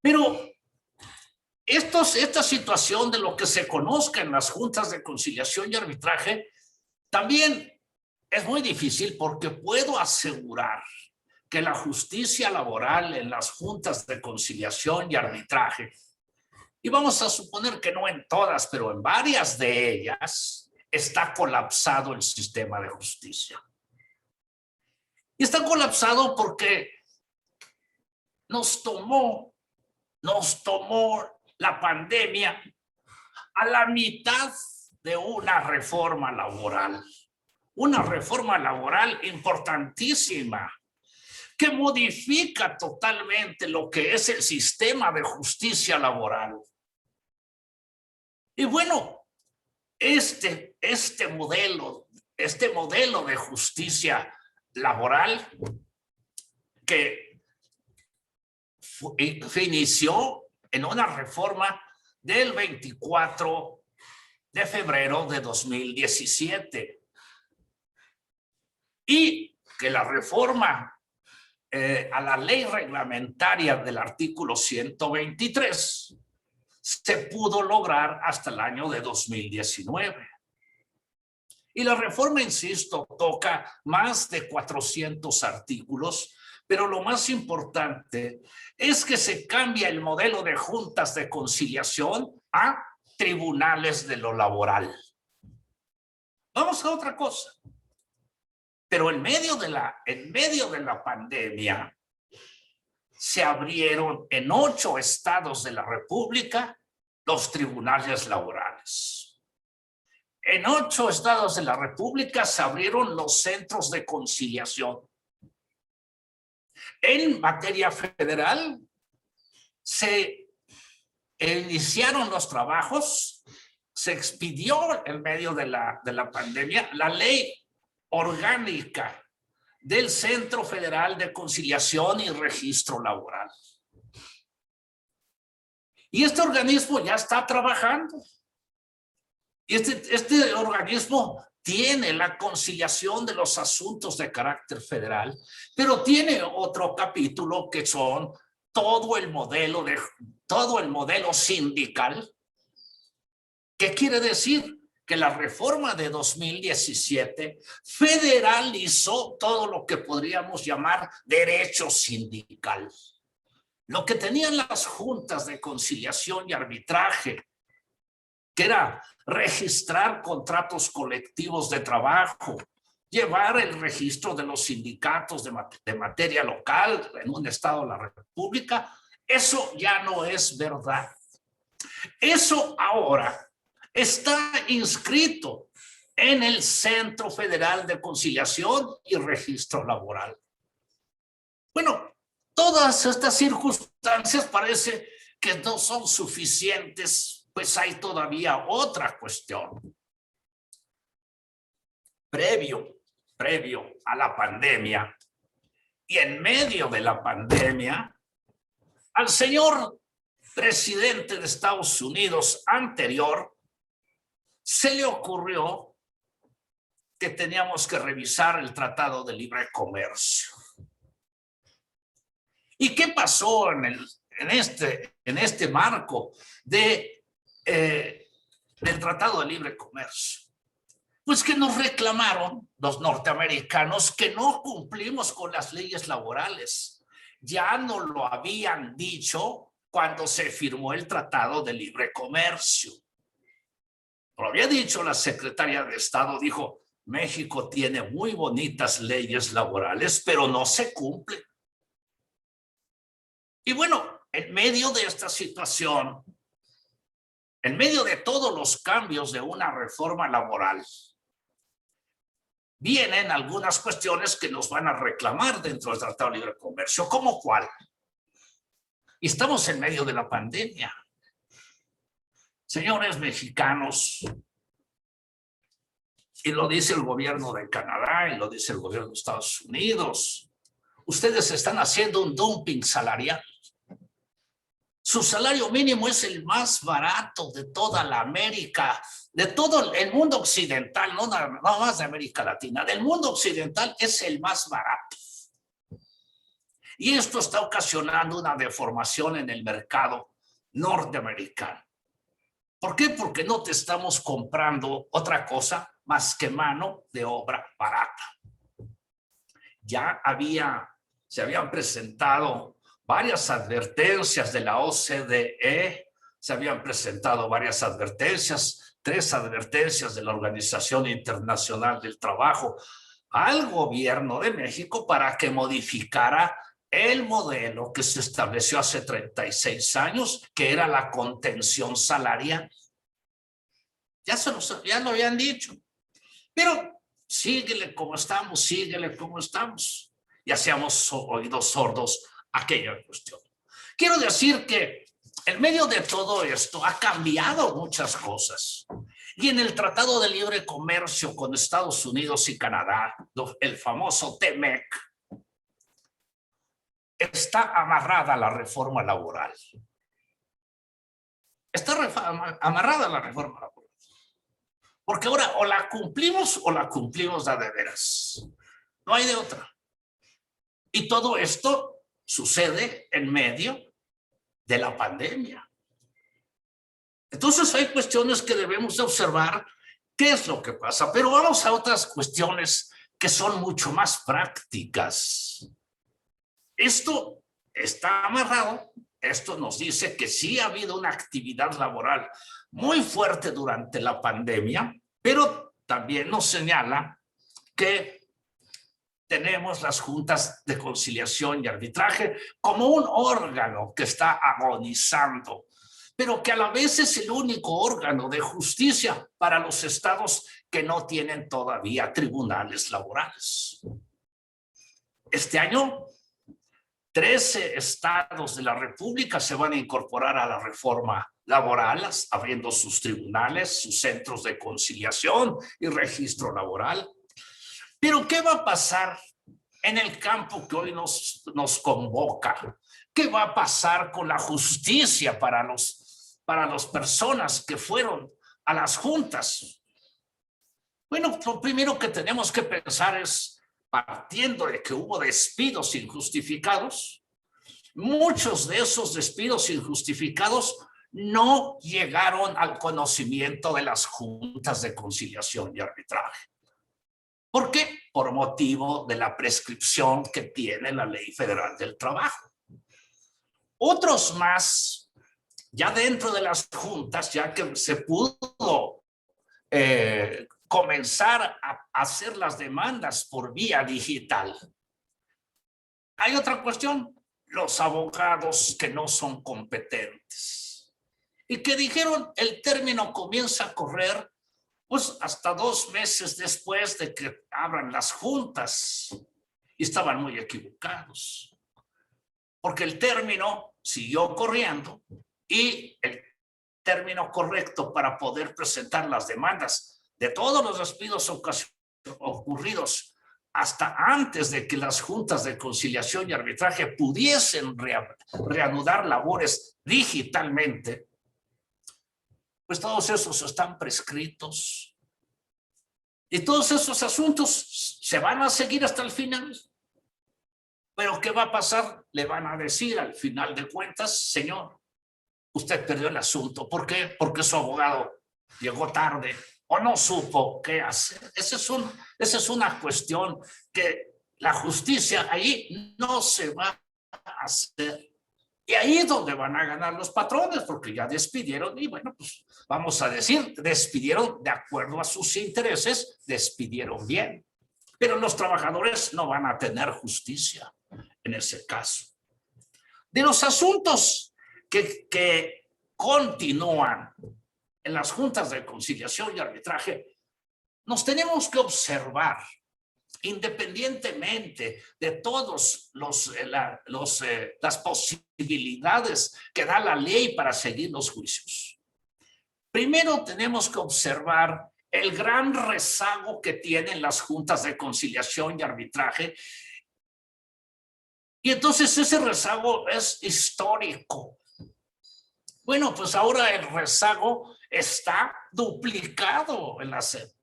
Pero esta situación de lo que se conozca en las juntas de conciliación y arbitraje también es muy difícil, porque puedo asegurar que la justicia laboral en las juntas de conciliación y arbitraje, y vamos a suponer que no en todas, pero en varias de ellas, está colapsado el sistema de justicia. Y está colapsado porque nos tomó la pandemia a la mitad de una reforma laboral. Una reforma laboral importantísima que modifica totalmente lo que es el sistema de justicia laboral. Y bueno, este modelo de justicia laboral que inició en una reforma del 24 de febrero de 2017. Y que la reforma a la ley reglamentaria del artículo 123 se pudo lograr hasta el año de 2019. Y la reforma, insisto, toca más de 400 artículos, pero lo más importante es que se cambia el modelo de juntas de conciliación a tribunales de lo laboral. Vamos a otra cosa. Pero en medio de la pandemia se abrieron en 8 estados de la República los tribunales laborales. En 8 estados de la República se abrieron los centros de conciliación. En materia federal se iniciaron los trabajos, se expidió en medio de la pandemia la ley orgánica del Centro Federal de Conciliación y Registro Laboral. Y este organismo ya está trabajando. Y este organismo tiene la conciliación de los asuntos de carácter federal, pero tiene otro capítulo que son todo el modelo sindical. ¿Qué quiere decir? Que la reforma de 2017 federalizó todo lo que podríamos llamar derecho sindical. Lo que tenían las juntas de conciliación y arbitraje, que era registrar contratos colectivos de trabajo, llevar el registro de los sindicatos de materia local en un estado de la República. Eso ya no es verdad. Eso ahora está inscrito en el Centro Federal de Conciliación y Registro Laboral. Bueno, todas estas circunstancias parece que no son suficientes, pues hay todavía otra cuestión. Previo a la pandemia y en medio de la pandemia, al señor presidente de Estados Unidos anterior se le ocurrió que teníamos que revisar el Tratado de Libre Comercio. ¿Y qué pasó en este marco del Tratado de Libre Comercio? Pues que nos reclamaron los norteamericanos que no cumplimos con las leyes laborales. Ya nos lo habían dicho cuando se firmó el Tratado de Libre Comercio. Lo había dicho la secretaria de Estado, dijo, México tiene muy bonitas leyes laborales, pero no se cumplen. Y bueno, en medio de esta situación, en medio de todos los cambios de una reforma laboral, vienen algunas cuestiones que nos van a reclamar dentro del Tratado de Libre Comercio. ¿Cómo cuál? Y estamos en medio de la pandemia. Señores mexicanos, y lo dice el gobierno de Canadá y lo dice el gobierno de Estados Unidos, ustedes están haciendo un dumping salarial. Su salario mínimo es el más barato de toda la América, de todo el mundo occidental, no nada más de América Latina, del mundo occidental es el más barato. Y esto está ocasionando una deformación en el mercado norteamericano. ¿Por qué? Porque no te estamos comprando otra cosa más que mano de obra barata. Ya se habían presentado varias advertencias de la OCDE, se habían presentado varias advertencias, 3 advertencias de la Organización Internacional del Trabajo al gobierno de México para que modificara el modelo que se estableció hace 36 años, que era la contención salarial. Ya lo habían dicho, pero síguele como estamos. Y hacíamos oídos sordos a aquella cuestión. Quiero decir que en medio de todo esto ha cambiado muchas cosas. Y en el Tratado de Libre Comercio con Estados Unidos y Canadá, el famoso TEMEC, está amarrada la reforma laboral. Está amarrada la reforma laboral. Porque ahora o la cumplimos de veras. No hay de otra. Y todo esto sucede en medio de la pandemia. Entonces hay cuestiones que debemos de observar qué es lo que pasa. Pero vamos a otras cuestiones que son mucho más prácticas. Esto está amarrado. Esto nos dice que sí ha habido una actividad laboral muy fuerte durante la pandemia, pero también nos señala que tenemos las juntas de conciliación y arbitraje como un órgano que está agonizando, pero que a la vez es el único órgano de justicia para los estados que no tienen todavía tribunales laborales. Este año, 13 estados de la República se van a incorporar a la reforma laboral, abriendo sus tribunales, sus centros de conciliación y registro laboral. Pero ¿qué va a pasar en el campo que hoy nos convoca? ¿Qué va a pasar con la justicia para las personas que fueron a las juntas? Bueno, lo primero que tenemos que pensar es, partiendo de que hubo despidos injustificados, muchos de esos despidos injustificados no llegaron al conocimiento de las juntas de conciliación y arbitraje. ¿Por qué? Por motivo de la prescripción que tiene la Ley Federal del Trabajo. Otros más, ya dentro de las juntas, ya que se pudo comenzar a hacer las demandas por vía digital. Hay otra cuestión, los abogados que no son competentes y que dijeron el término comienza a correr pues hasta 2 meses después de que abran las juntas, y estaban muy equivocados, porque el término siguió corriendo y el término correcto para poder presentar las demandas de todos los despidos ocurridos hasta antes de que las juntas de conciliación y arbitraje pudiesen reanudar labores digitalmente, pues todos esos están prescritos. Y todos esos asuntos se van a seguir hasta el final. Pero ¿qué va a pasar? Le van a decir al final de cuentas, señor, usted perdió el asunto. ¿Por qué? Porque su abogado llegó tarde o no supo qué hacer. Esa es una cuestión que la justicia ahí no se va a hacer. Y ahí es donde van a ganar los patrones, porque ya despidieron y bueno, pues vamos a decir, despidieron de acuerdo a sus intereses, despidieron bien. Pero los trabajadores no van a tener justicia en ese caso. De los asuntos que continúan en las juntas de conciliación y arbitraje, nos tenemos que observar, independientemente de todas las posibilidades que da la ley para seguir los juicios. Primero tenemos que observar el gran rezago que tienen las juntas de conciliación y arbitraje. Y entonces ese rezago es histórico. Bueno, pues ahora el rezago está duplicado en esos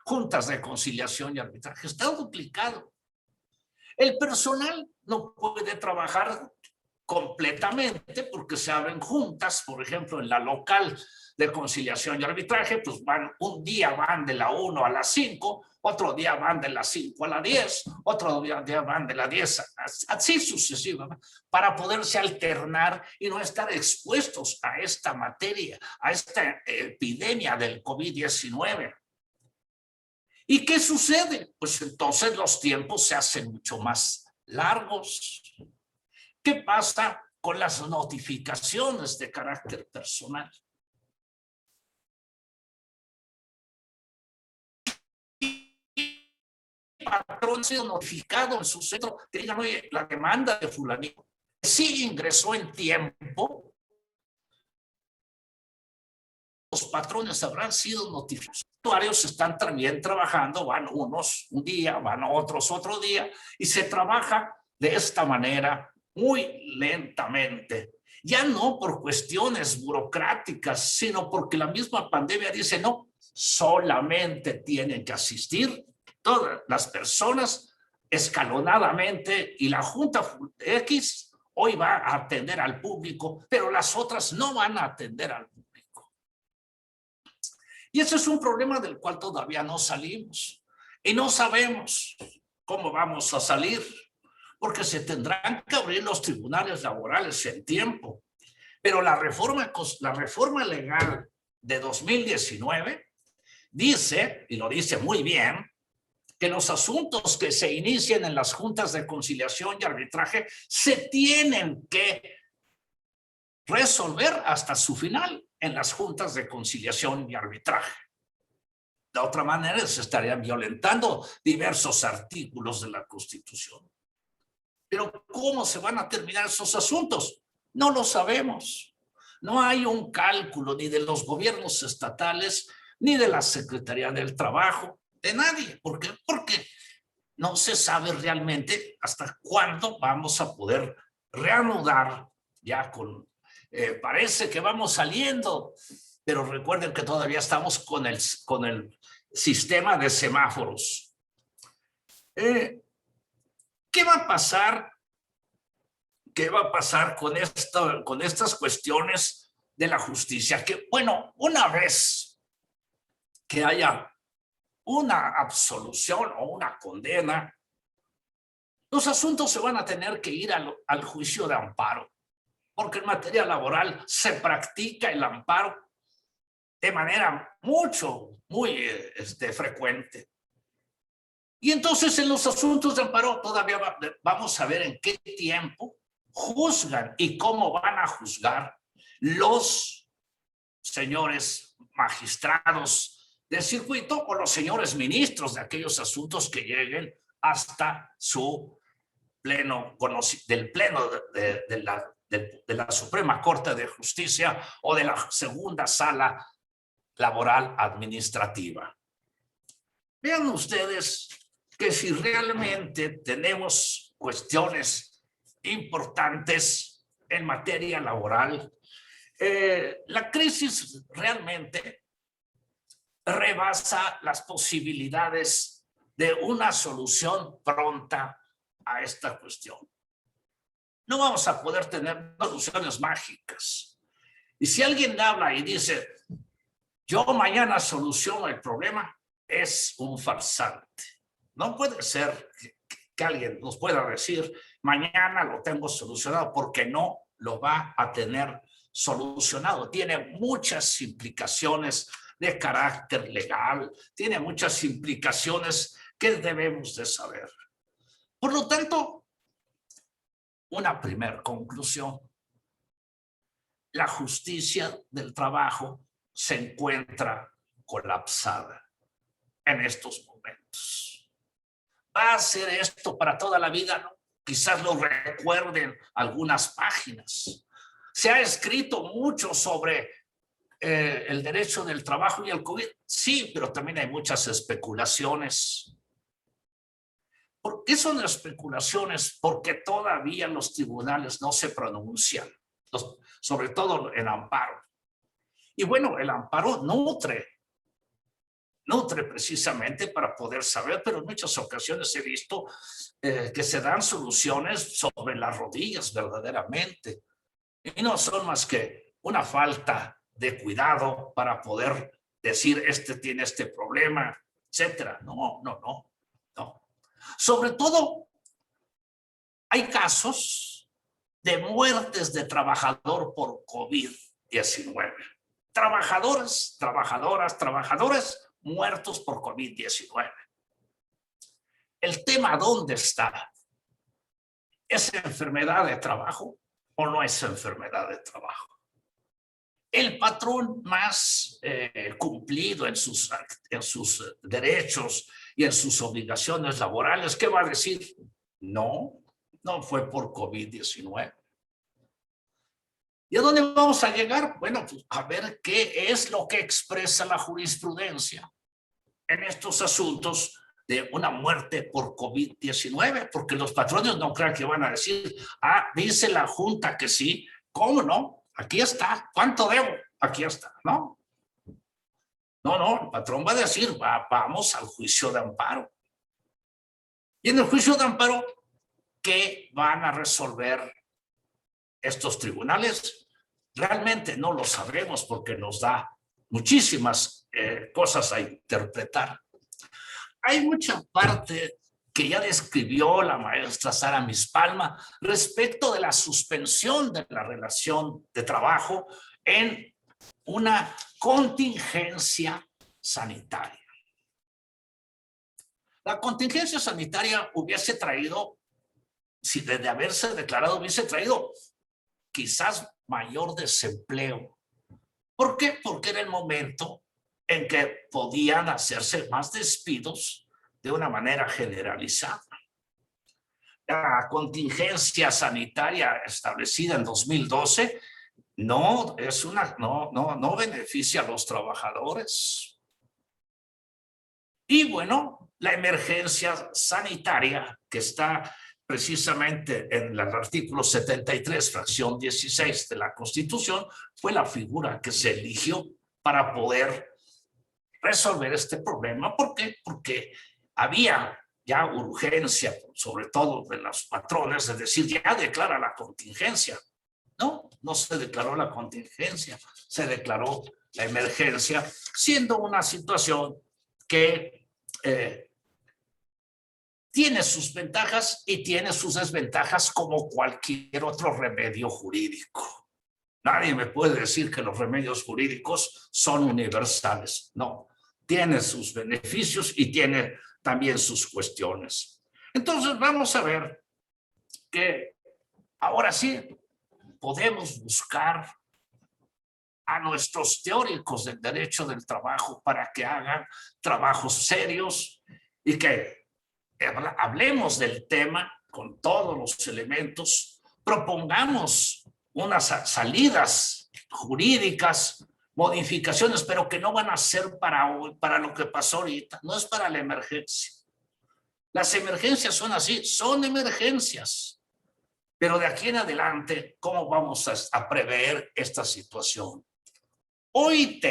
juntas de conciliación y arbitraje. Está duplicado. El personal no puede trabajar completamente porque se abren juntas, por ejemplo, en la local de conciliación y arbitraje, pues un día van de la 1 a las 5, otro día van de las 5 a las 10, otro día van de las 10, así sucesivamente, para poderse alternar y no estar expuestos a esta materia, a esta epidemia del COVID-19. ¿Y qué sucede? Pues entonces los tiempos se hacen mucho más largos. ¿Qué pasa con las notificaciones de carácter personal? El patrón ha sido notificado en su centro que digan, oye, la demanda de fulanito sí ingresó en tiempo. Los patrones habrán sido notificados. Los usuarios están también trabajando, van unos un día, van otros otro día, y se trabaja de esta manera muy lentamente. Ya no por cuestiones burocráticas, sino porque la misma pandemia dice, no, solamente tienen que asistir todas las personas escalonadamente y la Junta X hoy va a atender al público, pero las otras no van a atender al público. Y ese es un problema del cual todavía no salimos y no sabemos cómo vamos a salir, porque se tendrán que abrir los tribunales laborales en tiempo. Pero la reforma legal de 2019 dice, y lo dice muy bien, que los asuntos que se inicien en las juntas de conciliación y arbitraje se tienen que resolver hasta su final en las juntas de conciliación y arbitraje. De otra manera, se estarían violentando diversos artículos de la Constitución. Pero ¿cómo se van a terminar esos asuntos? No lo sabemos. No hay un cálculo ni de los gobiernos estatales, ni de la Secretaría del Trabajo, de nadie. ¿Por qué? Porque no se sabe realmente hasta cuándo vamos a poder reanudar ya con... parece que vamos saliendo, pero recuerden que todavía estamos con el sistema de semáforos. ¿Qué va a pasar? ¿Qué va a pasar con estas cuestiones de la justicia? Que, bueno, una vez que haya una absolución o una condena, los asuntos se van a tener que ir al juicio de amparo, porque en materia laboral se practica el amparo de manera muy frecuente. Y entonces en los asuntos de amparo todavía vamos a ver en qué tiempo juzgan y cómo van a juzgar los señores magistrados del circuito o los señores ministros de aquellos asuntos que lleguen hasta su pleno, del pleno de la Suprema Corte de Justicia o de la segunda sala laboral administrativa. Vean ustedes que si realmente tenemos cuestiones importantes en materia laboral, la crisis realmente rebasa las posibilidades de una solución pronta a esta cuestión. No vamos a poder tener soluciones mágicas. Y si alguien habla y dice, yo mañana soluciono el problema, es un farsante. No puede ser que alguien nos pueda decir, mañana lo tengo solucionado, porque no lo va a tener solucionado. Tiene muchas implicaciones de carácter legal, tiene muchas implicaciones que debemos de saber. Por lo tanto, una primera conclusión. La justicia del trabajo se encuentra colapsada en estos momentos. ¿Va a ser esto para toda la vida? No. Quizás lo recuerden algunas páginas. Se ha escrito mucho sobre el derecho del trabajo y el COVID. Sí, pero también hay muchas especulaciones. ¿Por qué son especulaciones? Porque todavía los tribunales no se pronuncian, sobre todo el amparo. Y bueno, el amparo nutre precisamente para poder saber, pero en muchas ocasiones he visto que se dan soluciones sobre las rodillas verdaderamente. Y no son más que una falta de cuidado para poder decir, este tiene este problema, etcétera. No. Sobre todo, hay casos de muertes de trabajador por COVID-19. Trabajadores muertos por COVID-19. El tema, ¿dónde está? ¿Es enfermedad de trabajo o no es enfermedad de trabajo? El patrón más cumplido en sus derechos y en sus obligaciones laborales, ¿qué va a decir? No fue por COVID-19. ¿Y a dónde vamos a llegar? Bueno, pues a ver qué es lo que expresa la jurisprudencia en estos asuntos de una muerte por COVID-19, porque los patrones no crean que van a decir, dice la Junta que sí, ¿cómo no? Aquí está, ¿cuánto debo? Aquí está, ¿no? No, el patrón va a decir, vamos al juicio de amparo. Y en el juicio de amparo, ¿qué van a resolver estos tribunales? Realmente no lo sabremos porque nos da muchísimas cosas a interpretar. Hay mucha parte que ya describió la maestra Sara Mispalma respecto de la suspensión de la relación de trabajo en una contingencia sanitaria. La contingencia sanitaria hubiese traído, si de haberse declarado, hubiese traído quizás mayor desempleo. ¿Por qué? Porque era el momento en que podían hacerse más despidos de una manera generalizada. La contingencia sanitaria establecida en 2012 no beneficia a los trabajadores. Y bueno, la emergencia sanitaria que está precisamente en el artículo 73, fracción 16 de la Constitución, fue la figura que se eligió para poder resolver este problema. ¿Por qué? Porque había ya urgencia, sobre todo de los patrones, de decir, ya declara la contingencia. No se declaró la contingencia, se declaró la emergencia, siendo una situación que tiene sus ventajas y tiene sus desventajas como cualquier otro remedio jurídico. Nadie me puede decir que los remedios jurídicos son universales. No, tiene sus beneficios y tiene también sus cuestiones. Entonces vamos a ver que ahora sí podemos buscar a nuestros teóricos del derecho del trabajo para que hagan trabajos serios y que hablemos del tema con todos los elementos, propongamos unas salidas jurídicas, modificaciones, pero que no van a ser para lo que pasó ahorita, no es para la emergencia. Las emergencias son así, son emergencias. Pero de aquí en adelante, ¿cómo vamos a prever esta situación? OIT,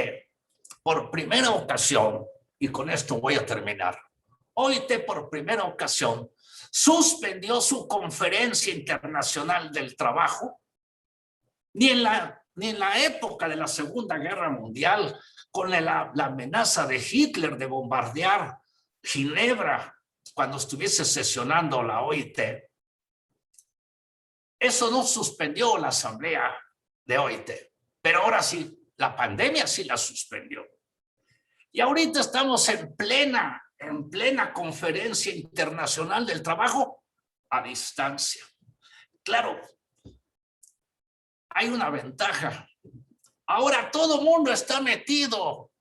por primera ocasión, y con esto voy a terminar, OIT por primera ocasión suspendió su conferencia internacional del trabajo, ni en la época de la Segunda Guerra Mundial, con la amenaza de Hitler de bombardear Ginebra cuando estuviese sesionando la OIT. Eso no suspendió la asamblea de OIT, pero ahora sí, la pandemia sí la suspendió. Y ahorita estamos en plena conferencia internacional del trabajo a distancia. Claro, hay una ventaja. Ahora todo el mundo está metido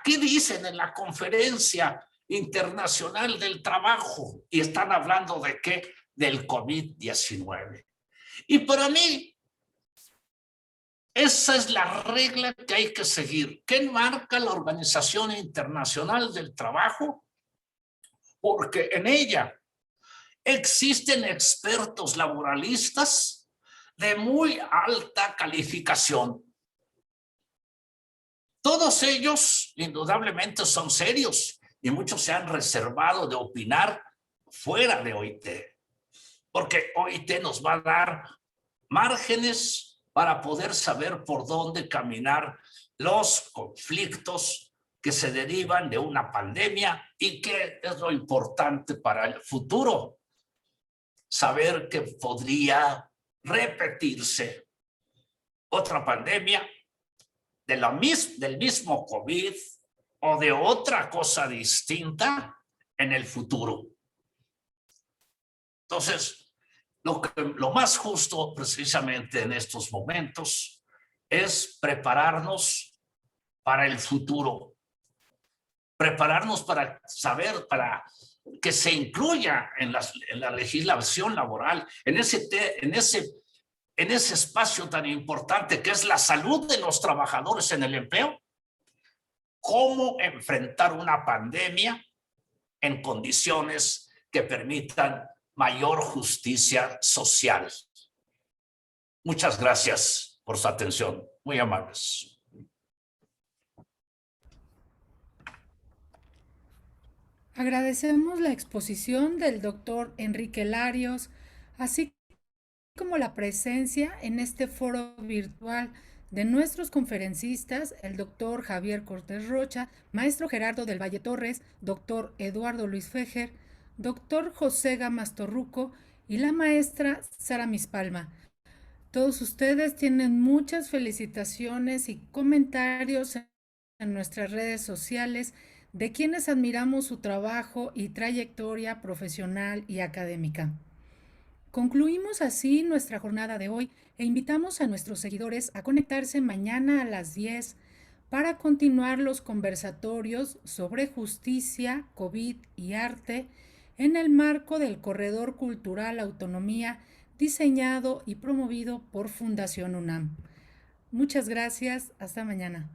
¿qué dicen en la conferencia internacional del trabajo? Y están hablando ¿de qué? Del COVID-19. Y para mí, esa es la regla que hay que seguir. ¿Qué marca la Organización Internacional del Trabajo? Porque en ella existen expertos laboralistas de muy alta calificación. Todos ellos indudablemente son serios y muchos se han reservado de opinar fuera de OIT, porque OIT nos va a dar márgenes para poder saber por dónde caminar los conflictos que se derivan de una pandemia y que es lo importante para el futuro. Saber que podría repetirse otra pandemia del mismo COVID o de otra cosa distinta en el futuro. Entonces, lo más justo precisamente en estos momentos es prepararnos para el futuro, prepararnos para saber, para que se incluya en la legislación laboral, en ese espacio tan importante que es la salud de los trabajadores en el empleo, cómo enfrentar una pandemia en condiciones que permitan mayor justicia social. Muchas gracias por su atención. Muy amables. Agradecemos la exposición del doctor Enrique Larios, así como la presencia en este foro virtual de nuestros conferencistas, el doctor Javier Cortés Rocha, maestro Gerardo del Valle Torres, doctor Eduardo Luis Fejer, doctor José Gamas Torruco y la maestra Sara Mispalma. Todos ustedes tienen muchas felicitaciones y comentarios en nuestras redes sociales de quienes admiramos su trabajo y trayectoria profesional y académica. Concluimos así nuestra jornada de hoy e invitamos a nuestros seguidores a conectarse mañana a las 10 para continuar los conversatorios sobre justicia, COVID y arte en el marco del Corredor Cultural Autonomía diseñado y promovido por Fundación UNAM. Muchas gracias, hasta mañana.